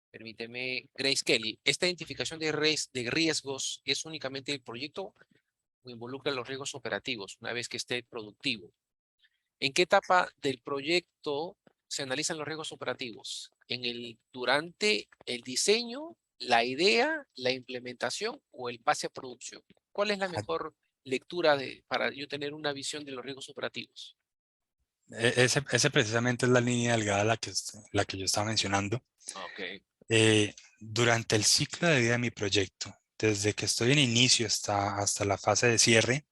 Permíteme. Grace Kelly. ¿Esta identificación de riesgos es únicamente el proyecto o involucra los riesgos operativos una vez que esté productivo? ¿En qué etapa del proyecto se analizan los riesgos operativos? ¿Durante el diseño, la idea, la implementación o el pase a producción? ¿Cuál es la mejor lectura para yo tener una visión de los riesgos operativos? Ese precisamente es la línea delgada la que yo estaba mencionando. Ok. Durante el ciclo de vida de mi proyecto, desde que estoy en inicio hasta la fase de cierre,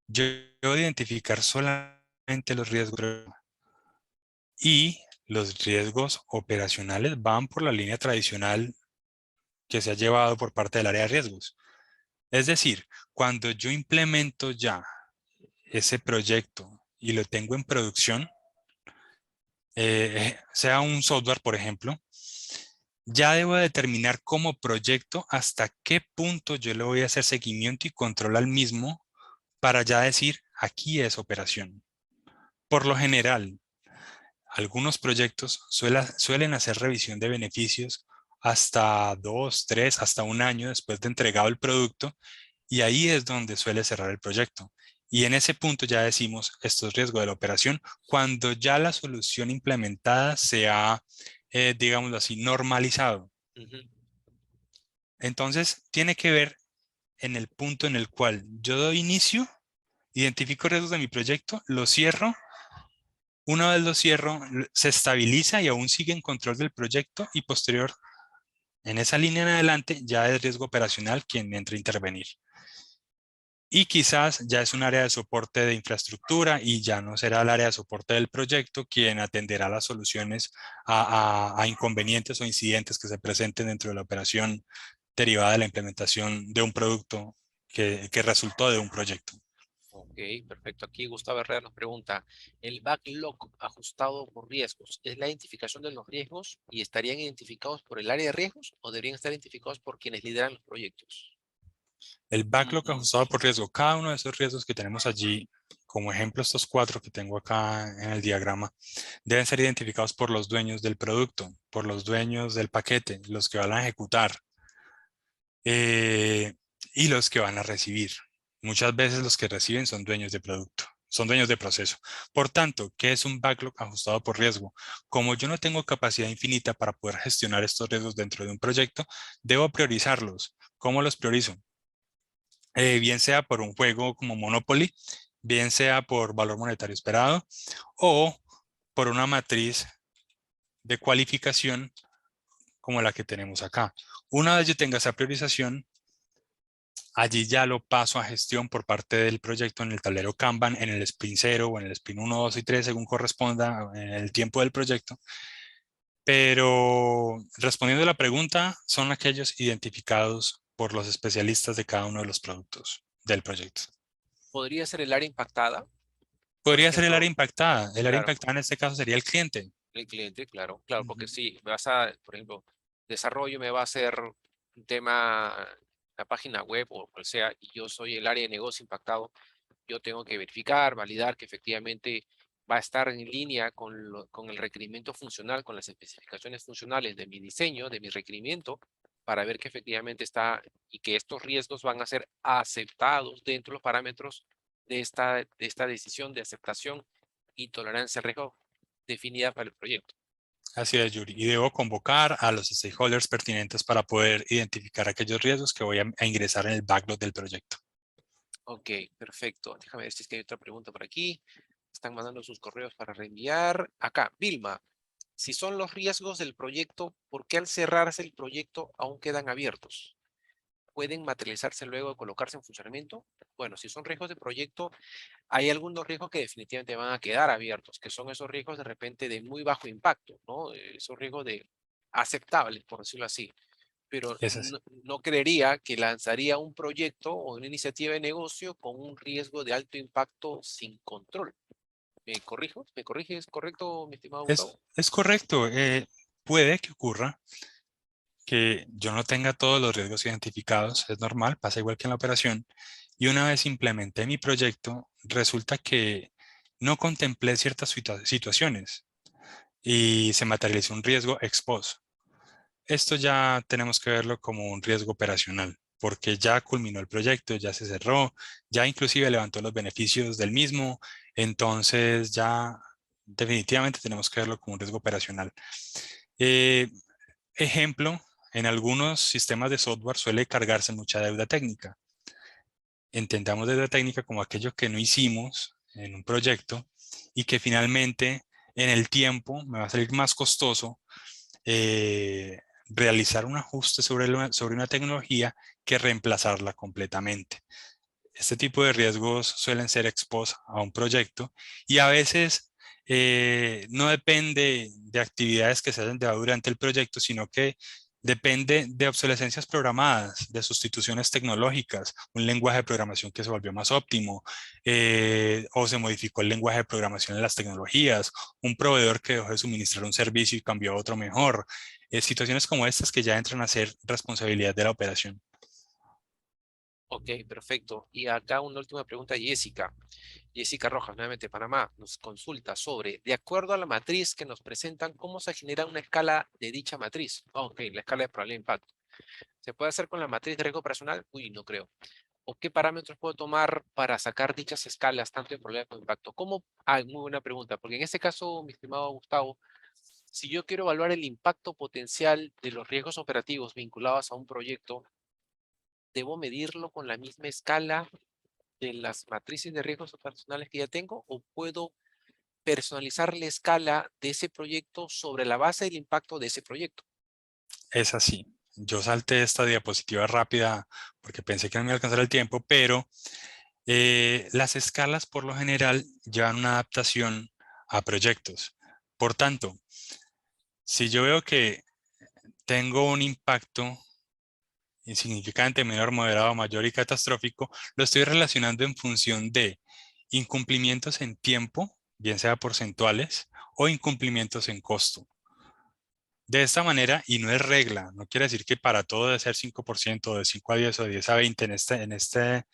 yo debo identificar solamente los riesgos y los riesgos operacionales van por la línea tradicional que se ha llevado por parte del área de riesgos. Es decir, cuando yo implemento ya ese proyecto y lo tengo en producción, sea un software, por ejemplo, ya debo determinar como proyecto hasta qué punto yo le voy a hacer seguimiento y control al mismo para ya decir, aquí es operación. Por lo general, algunos proyectos suelen hacer revisión de beneficios hasta 2, 3, hasta un año después de entregado el producto, y ahí es donde suele cerrar el proyecto. Y en ese punto ya decimos, esto es riesgo de la operación, cuando ya la solución implementada se ha, digámoslo así, normalizado. Ujú, Entonces, tiene que ver en el punto en el cual yo doy inicio, identifico riesgos de mi proyecto, lo cierro. Una vez lo cierro, se estabiliza y aún sigue en control del proyecto, y posterior, en esa línea en adelante, ya es riesgo operacional quien entra a intervenir. Y quizás ya es un área de soporte de infraestructura y ya no será el área de soporte del proyecto quien atenderá las soluciones a inconvenientes o incidentes que se presenten dentro de la operación derivada de la implementación de un producto que resultó de un proyecto. ok, perfecto. Aquí Gustavo Herrera nos pregunta, ¿el backlog ajustado por riesgos es la identificación de los riesgos y estarían identificados por el área de riesgos o deberían estar identificados por quienes lideran los proyectos? El backlog ajustado por riesgo, cada uno de esos riesgos que tenemos allí, como ejemplo estos 4 que tengo acá en el diagrama, deben ser identificados por los dueños del producto, por los dueños del paquete, los que van a ejecutar, eh, y los que van a recibir. Muchas veces los que reciben son dueños de producto, son dueños de proceso. Por tanto, ¿qué es un backlog ajustado por riesgo? Como yo no tengo capacidad infinita para poder gestionar estos riesgos dentro de un proyecto, debo priorizarlos. ¿Cómo los priorizo? Bien sea por un juego como Monopoly, bien sea por valor monetario esperado o por una matriz de cualificación como la que tenemos acá. Una vez yo tenga esa priorización, allí ya lo paso a gestión por parte del proyecto en el tablero Kanban, en el sprint 0 o en el sprint 1, 2 y 3, según corresponda en el tiempo del proyecto. Pero respondiendo a la pregunta, son aquellos identificados por los especialistas de cada uno de los productos del proyecto. ¿Podría ser el área impactada? Por Podría ser el área ejemplo, impactada. El área claro, impactada en este caso sería el cliente. el cliente, claro, claro, porque Ujú. si por ejemplo, desarrollo me va a hacer un tema, la página web o cual sea, y yo soy el área de negocio impactado, yo tengo que verificar, validar que efectivamente va a estar en línea con el requerimiento funcional, con las especificaciones funcionales de mi diseño, de mi requerimiento, para ver que efectivamente está y que estos riesgos van a ser aceptados dentro de los parámetros de esta decisión de aceptación y tolerancia al riesgo definida para el proyecto. Así es, Yuri. Y debo convocar a los stakeholders pertinentes para poder identificar aquellos riesgos que voy a ingresar en el backlog del proyecto. Ok, perfecto. Déjame ver si es que hay otra pregunta por aquí. Están mandando sus correos para reenviar. Acá, Vilma, si son los riesgos del proyecto, ¿por qué al cerrarse el proyecto aún quedan abiertos? ¿Pueden materializarse luego de colocarse en funcionamiento? Bueno, si son riesgos de proyecto, hay algunos riesgos que definitivamente van a quedar abiertos, que son esos riesgos de repente de muy bajo impacto, ¿no? Esos riesgos de aceptables, por decirlo así. Pero Es así. no creería que lanzaría un proyecto o una iniciativa de negocio con un riesgo de alto impacto sin control. ¿Me corrijo? ¿Me corriges correcto, mi estimado Gustavo? Es correcto. Puede que ocurra que yo no tenga todos los riesgos identificados. Es normal, pasa igual que en la operación. Y una vez implementé mi proyecto, resulta que no contemplé ciertas situaciones y se materializó un riesgo ex post. Esto ya tenemos que verlo como un riesgo operacional, porque ya culminó el proyecto, ya se cerró, ya inclusive levantó los beneficios del mismo, entonces ya definitivamente tenemos que verlo como un riesgo operacional. Eh, Ejemplo, en algunos sistemas de software suele cargarse mucha deuda técnica. Entendamos deuda técnica como aquello que no hicimos en un proyecto y que finalmente en el tiempo me va a salir más costoso realizar un ajuste sobre una tecnología que reemplazarla completamente. Este tipo de riesgos suelen ser expuestos a un proyecto y a veces no depende de actividades que se hayan llevado durante el proyecto, sino que depende de obsolescencias programadas, de sustituciones tecnológicas, un lenguaje de programación que se volvió más óptimo, o se modificó el lenguaje de programación en las tecnologías, un proveedor que dejó de suministrar un servicio y cambió a otro mejor. Situaciones como estas que ya entran a ser responsabilidad de la operación. Ok, perfecto. Y acá una última pregunta, Jessica. Jessica Rojas, nuevamente Panamá, nos consulta sobre, de acuerdo a la matriz que nos presentan, ¿cómo se genera una escala de dicha matriz? Ok, la escala de probabilidad de impacto. ¿Se puede hacer con la matriz de riesgo operacional? Uy, no creo. ¿O qué parámetros puedo tomar para sacar dichas escalas, tanto de probabilidad como de impacto? ¿Cómo? Ah, muy buena pregunta, porque en este caso, mi estimado Gustavo, si yo quiero evaluar el impacto potencial de los riesgos operativos vinculados a un proyecto, ¿debo medirlo con la misma escala de las matrices de riesgos operacionales que ya tengo o puedo personalizar la escala de ese proyecto sobre la base del impacto de ese proyecto? Es así. Yo salté esta diapositiva rápida porque pensé que no me iba a alcanzar el tiempo, pero las escalas por lo general llevan una adaptación a proyectos. Por tanto, si yo veo que tengo un impacto insignificante, menor, moderado, mayor y catastrófico, lo estoy relacionando en función de incumplimientos en tiempo, bien sea porcentuales, o incumplimientos en costo. De esta manera, y no es regla, no quiere decir que para todo debe ser 5%, de 5 a 10 o de 10 a 20 en este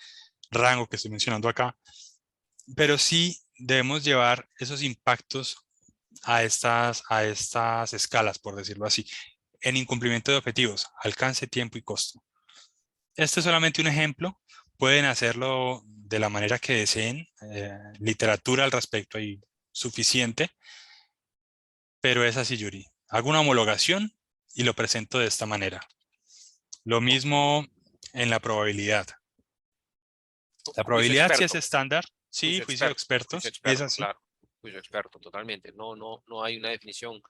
rango que estoy mencionando acá, pero sí debemos llevar esos impactos a estas escalas, por decirlo así, en incumplimiento de objetivos, alcance, tiempo y costo. Este es solamente un ejemplo, pueden hacerlo de la manera que deseen, literatura al respecto hay suficiente, pero es así, Yuri. Hago una homologación y lo presento de esta manera. Lo Ok, mismo en la probabilidad. La juicio probabilidad sí es experto, estándar, sí, juicio de juicio expertos, es experto, así. claro. Juicio experto, totalmente. No hay una definición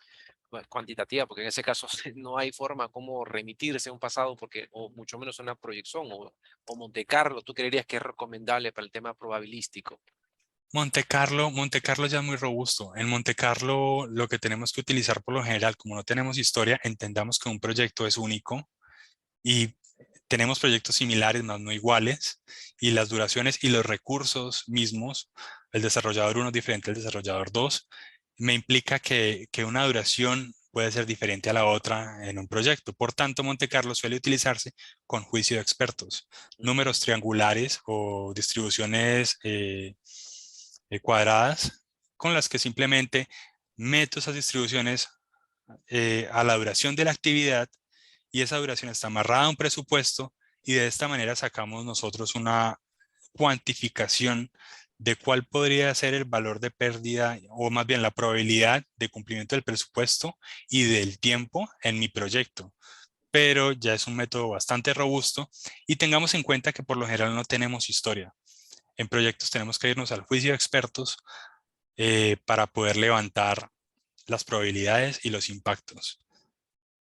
cuantitativa, porque en ese caso no hay forma como remitirse a un pasado, porque, o mucho menos una proyección, o Monte Carlo, tú creerías que es recomendable para el tema probabilístico. Monte Carlo ya es muy robusto. En Monte Carlo lo que tenemos que utilizar por lo general, como no tenemos historia, entendamos que un proyecto es único y tenemos proyectos similares, más no iguales, y las duraciones y los recursos mismos, el desarrollador uno es diferente al desarrollador 2, me implica que una duración puede ser diferente a la otra en un proyecto. Por tanto, Monte Carlo suele utilizarse con juicio de expertos, números triangulares o distribuciones cuadradas con las que simplemente meto esas distribuciones a la duración de la actividad y esa duración está amarrada a un presupuesto y de esta manera sacamos nosotros una cuantificación de cuál podría ser el valor de pérdida o más bien la probabilidad de cumplimiento del presupuesto y del tiempo en mi proyecto. Pero ya es un método bastante robusto y tengamos en cuenta que por lo general no tenemos historia. En proyectos tenemos que irnos al juicio de expertos para poder levantar las probabilidades y los impactos.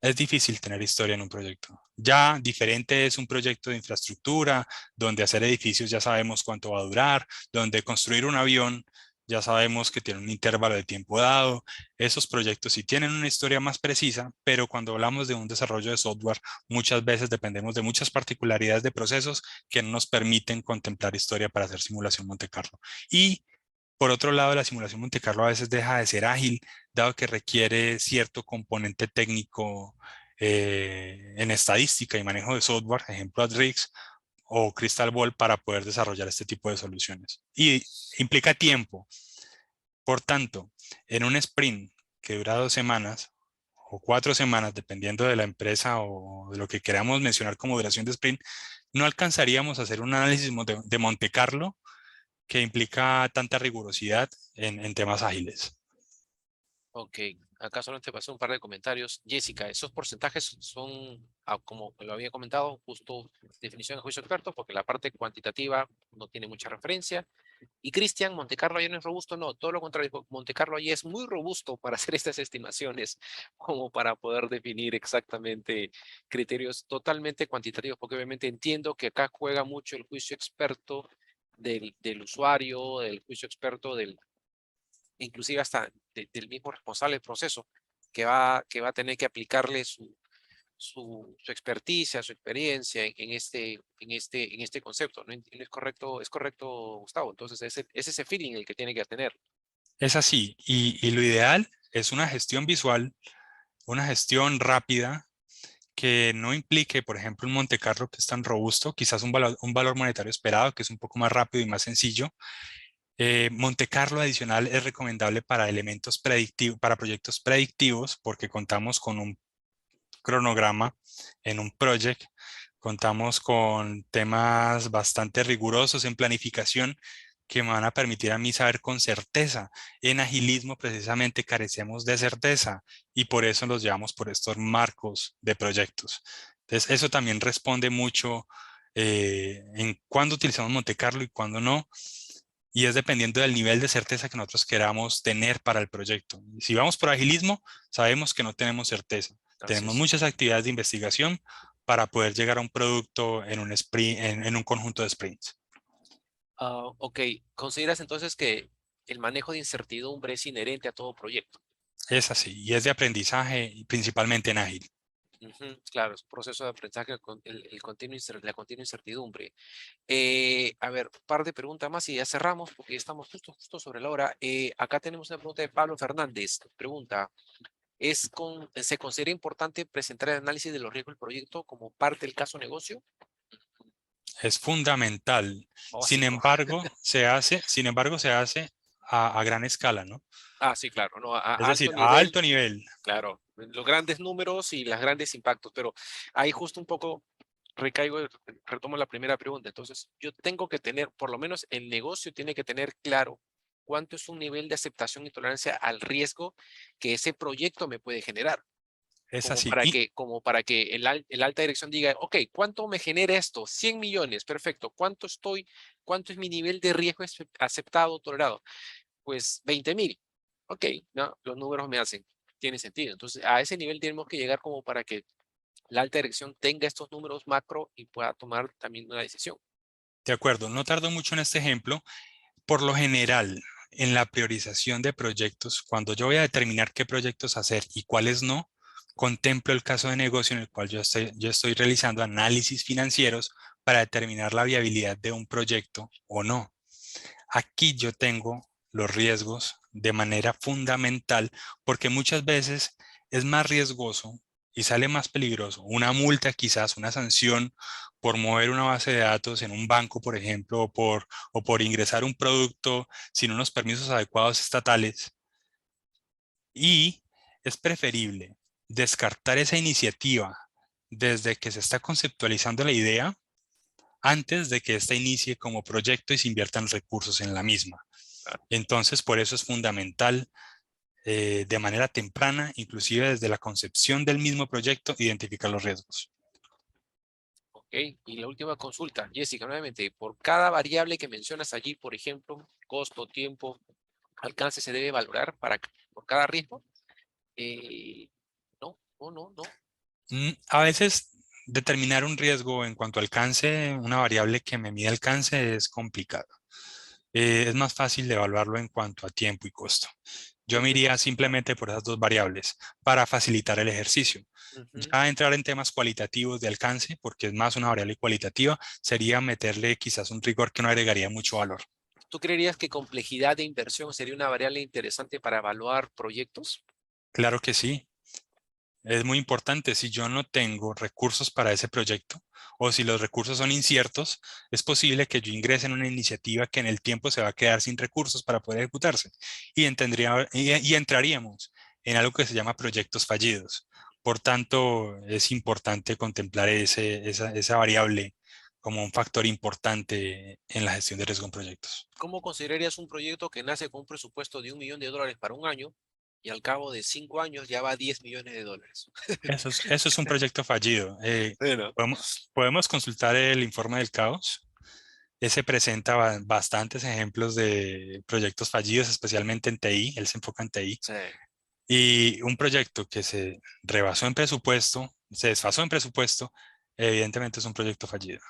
Es difícil tener historia en un proyecto. Ya diferente es un proyecto de infraestructura, donde hacer edificios ya sabemos cuánto va a durar, donde construir un avión ya sabemos que tiene un intervalo de tiempo dado. Esos proyectos sí tienen una historia más precisa, pero cuando hablamos de un desarrollo de software, muchas veces dependemos de muchas particularidades de procesos que no nos permiten contemplar historia para hacer simulación Monte Carlo. Y por otro lado, la simulación Monte Carlo a veces deja de ser ágil, dado que requiere cierto componente técnico en estadística y manejo de software, ejemplo AdRix o Crystal Ball, para poder desarrollar este tipo de soluciones. Y implica tiempo. Por tanto, en un sprint que dura 2 semanas o 4 semanas, dependiendo de la empresa o de lo que queramos mencionar como duración de sprint, no alcanzaríamos a hacer un análisis de Monte Carlo que implica tanta rigurosidad en temas ágiles. Ok, acá solo te pasé un par de comentarios. Jessica, esos porcentajes son, como lo había comentado, justo definición de juicio experto, porque la parte cuantitativa no tiene mucha referencia. Y Cristian, Montecarlo ayer no es robusto, no, todo lo contrario, Montecarlo ayer es muy robusto para hacer estas estimaciones, como para poder definir exactamente criterios totalmente cuantitativos, porque obviamente entiendo que acá juega mucho el juicio experto del usuario, el juicio experto inclusive hasta del mismo responsable del proceso, que va a tener que aplicarle su experticia, su experiencia en este concepto. ¿No? Es correcto, Gustavo. Entonces, es ese feeling el que tiene que tener. Es así, y lo ideal es una gestión visual, una gestión rápida que no implique, por ejemplo, un Monte Carlo que es tan robusto, quizás un valor monetario esperado que es un poco más rápido y más sencillo. Monte Carlo adicional es recomendable para elementos predictivos, para proyectos predictivos, porque contamos con un cronograma en un project, contamos con temas bastante rigurosos en planificación que me van a permitir a mí saber con certeza. En agilismo precisamente carecemos de certeza y por eso los llevamos por estos marcos de proyectos. Entonces, eso también responde mucho en cuándo utilizamos Monte Carlo y cuándo no. Y es dependiendo del nivel de certeza que nosotros queramos tener para el proyecto. Si vamos por agilismo, sabemos que no tenemos certeza. Así Tenemos es. muchas actividades de investigación para poder llegar a un producto en un sprint, en un conjunto de sprints. Ok, ¿consideras entonces que el manejo de incertidumbre es inherente a todo proyecto? Es así, y es de aprendizaje y principalmente en ágil. Ujú, claro, es un proceso de aprendizaje con la continua incertidumbre. A ver, un par de preguntas más y ya cerramos porque ya estamos justo sobre la hora. Acá tenemos una pregunta de Pablo Fernández. Pregunta, ¿se considera importante presentar el análisis de los riesgos del proyecto como parte del caso negocio? Es fundamental. Básico. Sin embargo, se hace a gran escala, ¿no? Ah, sí, claro, no, Es a decir, alto a nivel, alto nivel. claro, los grandes números y los grandes impactos, pero ahí justo un poco recaigo, retomo la primera pregunta. Entonces, yo tengo que tener, por lo menos el negocio tiene que tener claro cuánto es un nivel de aceptación y tolerancia al riesgo que ese proyecto me puede generar, Es como así. para Y que, como para que el alta dirección diga, ok, ¿cuánto me genera esto? 100 millones, perfecto. ¿Cuánto es mi nivel de riesgo aceptado, tolerado? Pues 20.000. Ok, no, los números tiene sentido. Entonces, a ese nivel tenemos que llegar como para que la alta dirección tenga estos números macro y pueda tomar también una decisión. de acuerdo, no tardo mucho en este ejemplo. Por lo general, en la priorización de proyectos, cuando yo voy a determinar qué proyectos hacer y cuáles no, contemplo el caso de negocio en el cual yo estoy realizando análisis financieros para determinar la viabilidad de un proyecto o no. Aquí yo tengo los riesgos de manera fundamental porque muchas veces es más riesgoso y sale más peligroso una multa, quizás una sanción por mover una base de datos en un banco, por ejemplo, o por ingresar un producto sin unos permisos adecuados estatales. Y es preferible descartar esa iniciativa desde que se está conceptualizando la idea antes de que ésta inicie como proyecto y se inviertan recursos en la misma. Entonces, por eso es fundamental de manera temprana, inclusive desde la concepción del mismo proyecto, identificar los riesgos. Ok, y la última consulta, Jessica, nuevamente, por cada variable que mencionas allí, por ejemplo, costo, tiempo, alcance, se debe valorar por cada riesgo. No, no, no, no. A veces determinar un riesgo en cuanto a alcance, una variable que me mide alcance es complicado. Es más fácil de evaluarlo en cuanto a tiempo y costo. Yo me Tiempo y iría costo, ya. simplemente por esas dos variables para facilitar el ejercicio. Ujú. Ya entrar en temas cualitativos de alcance, porque es más una variable cualitativa, sería meterle quizás un rigor que no agregaría mucho valor. ¿Tú creerías que complejidad de inversión sería una variable interesante para evaluar proyectos? Claro que sí. Es muy importante, si yo no tengo recursos para ese proyecto o si los recursos son inciertos, es posible que yo ingrese en una iniciativa que en el tiempo se va a quedar sin recursos para poder ejecutarse y entraríamos en algo que se llama proyectos fallidos. Por tanto, es importante contemplar esa variable como un factor importante en la gestión de riesgo en proyectos. ¿Cómo considerarías un proyecto que nace con un presupuesto de $1 millón para un año y al cabo de 5 años ya va a $10 millones? Eso es un proyecto fallido. Bueno. Podemos consultar el informe del caos. Ese presenta bastantes ejemplos de proyectos fallidos, especialmente en TI. Él se enfoca en TI. Sí, Y un proyecto que se rebasó en presupuesto, se desfasó en presupuesto, evidentemente es un proyecto fallido.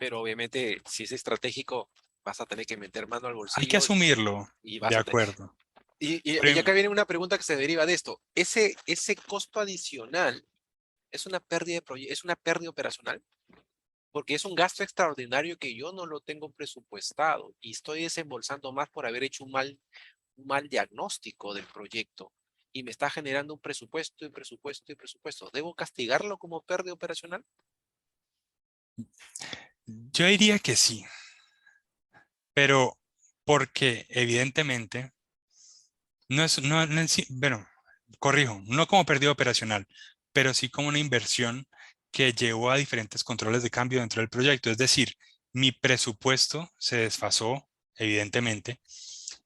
pero obviamente si es estratégico vas a tener que meter mano al Hay que bolsillo asumirlo, y de vas a tener... acuerdo. Y Prim- acá viene una pregunta que se deriva de esto. ¿Ese costo adicional es una pérdida es una pérdida operacional? Porque es un gasto extraordinario que yo no lo tengo presupuestado y estoy desembolsando más por haber hecho un mal diagnóstico del proyecto y me está generando un presupuesto y presupuesto y presupuesto. ¿Debo castigarlo como pérdida operacional? yo diría que sí, pero porque evidentemente no en sí, bueno, corrijo, no como pérdida operacional, pero sí como una inversión que llevó a diferentes controles de cambio dentro del proyecto. Es decir, mi presupuesto se desfasó, evidentemente,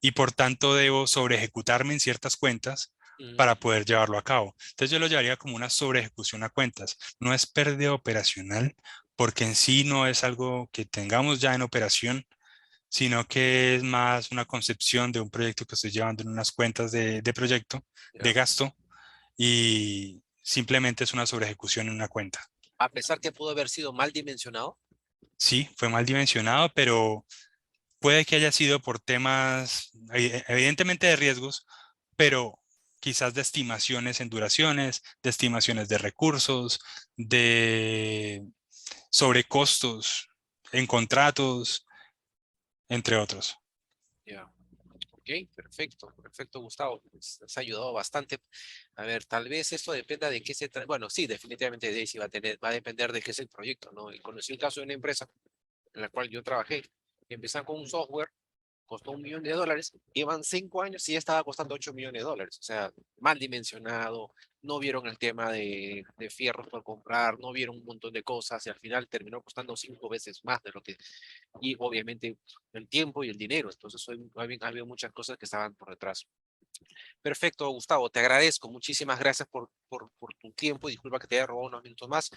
y por tanto debo sobre ejecutarme en ciertas cuentas Mm, para poder llevarlo a cabo. Entonces yo lo llevaría como una sobre ejecución a cuentas. No es pérdida operacional, porque en sí no es algo que tengamos ya en operación, sino que es más una concepción de un proyecto que estoy llevando en unas cuentas de proyecto, de ya. gasto, y simplemente es una sobre ejecución en una cuenta. A pesar que pudo haber sido mal dimensionado. Sí, fue mal dimensionado, pero puede que haya sido por temas, evidentemente de riesgos, pero quizás de estimaciones en duraciones, de estimaciones de recursos, de sobrecostos en contratos, entre otros. Ya. Ok, perfecto, perfecto, Gustavo. Pues, has ayudado bastante. A ver, tal vez esto dependa de qué se trata. Bueno, sí, definitivamente Daisy va a depender de qué es el proyecto, ¿no? Y conocí el caso de una empresa en la cual yo trabajé. Empezaron con un software, costó $1 millón, llevan 5 años y ya estaba costando $8 millones. O sea, mal dimensionado, no vieron el tema de fierros por comprar, no vieron un montón de cosas y al final terminó costando 5 veces más de lo que, y obviamente el tiempo y el dinero. Entonces, había muchas cosas que estaban por detrás. Perfecto, Gustavo, te agradezco. Muchísimas gracias por tu tiempo y disculpa que te haya robado unos minutos más.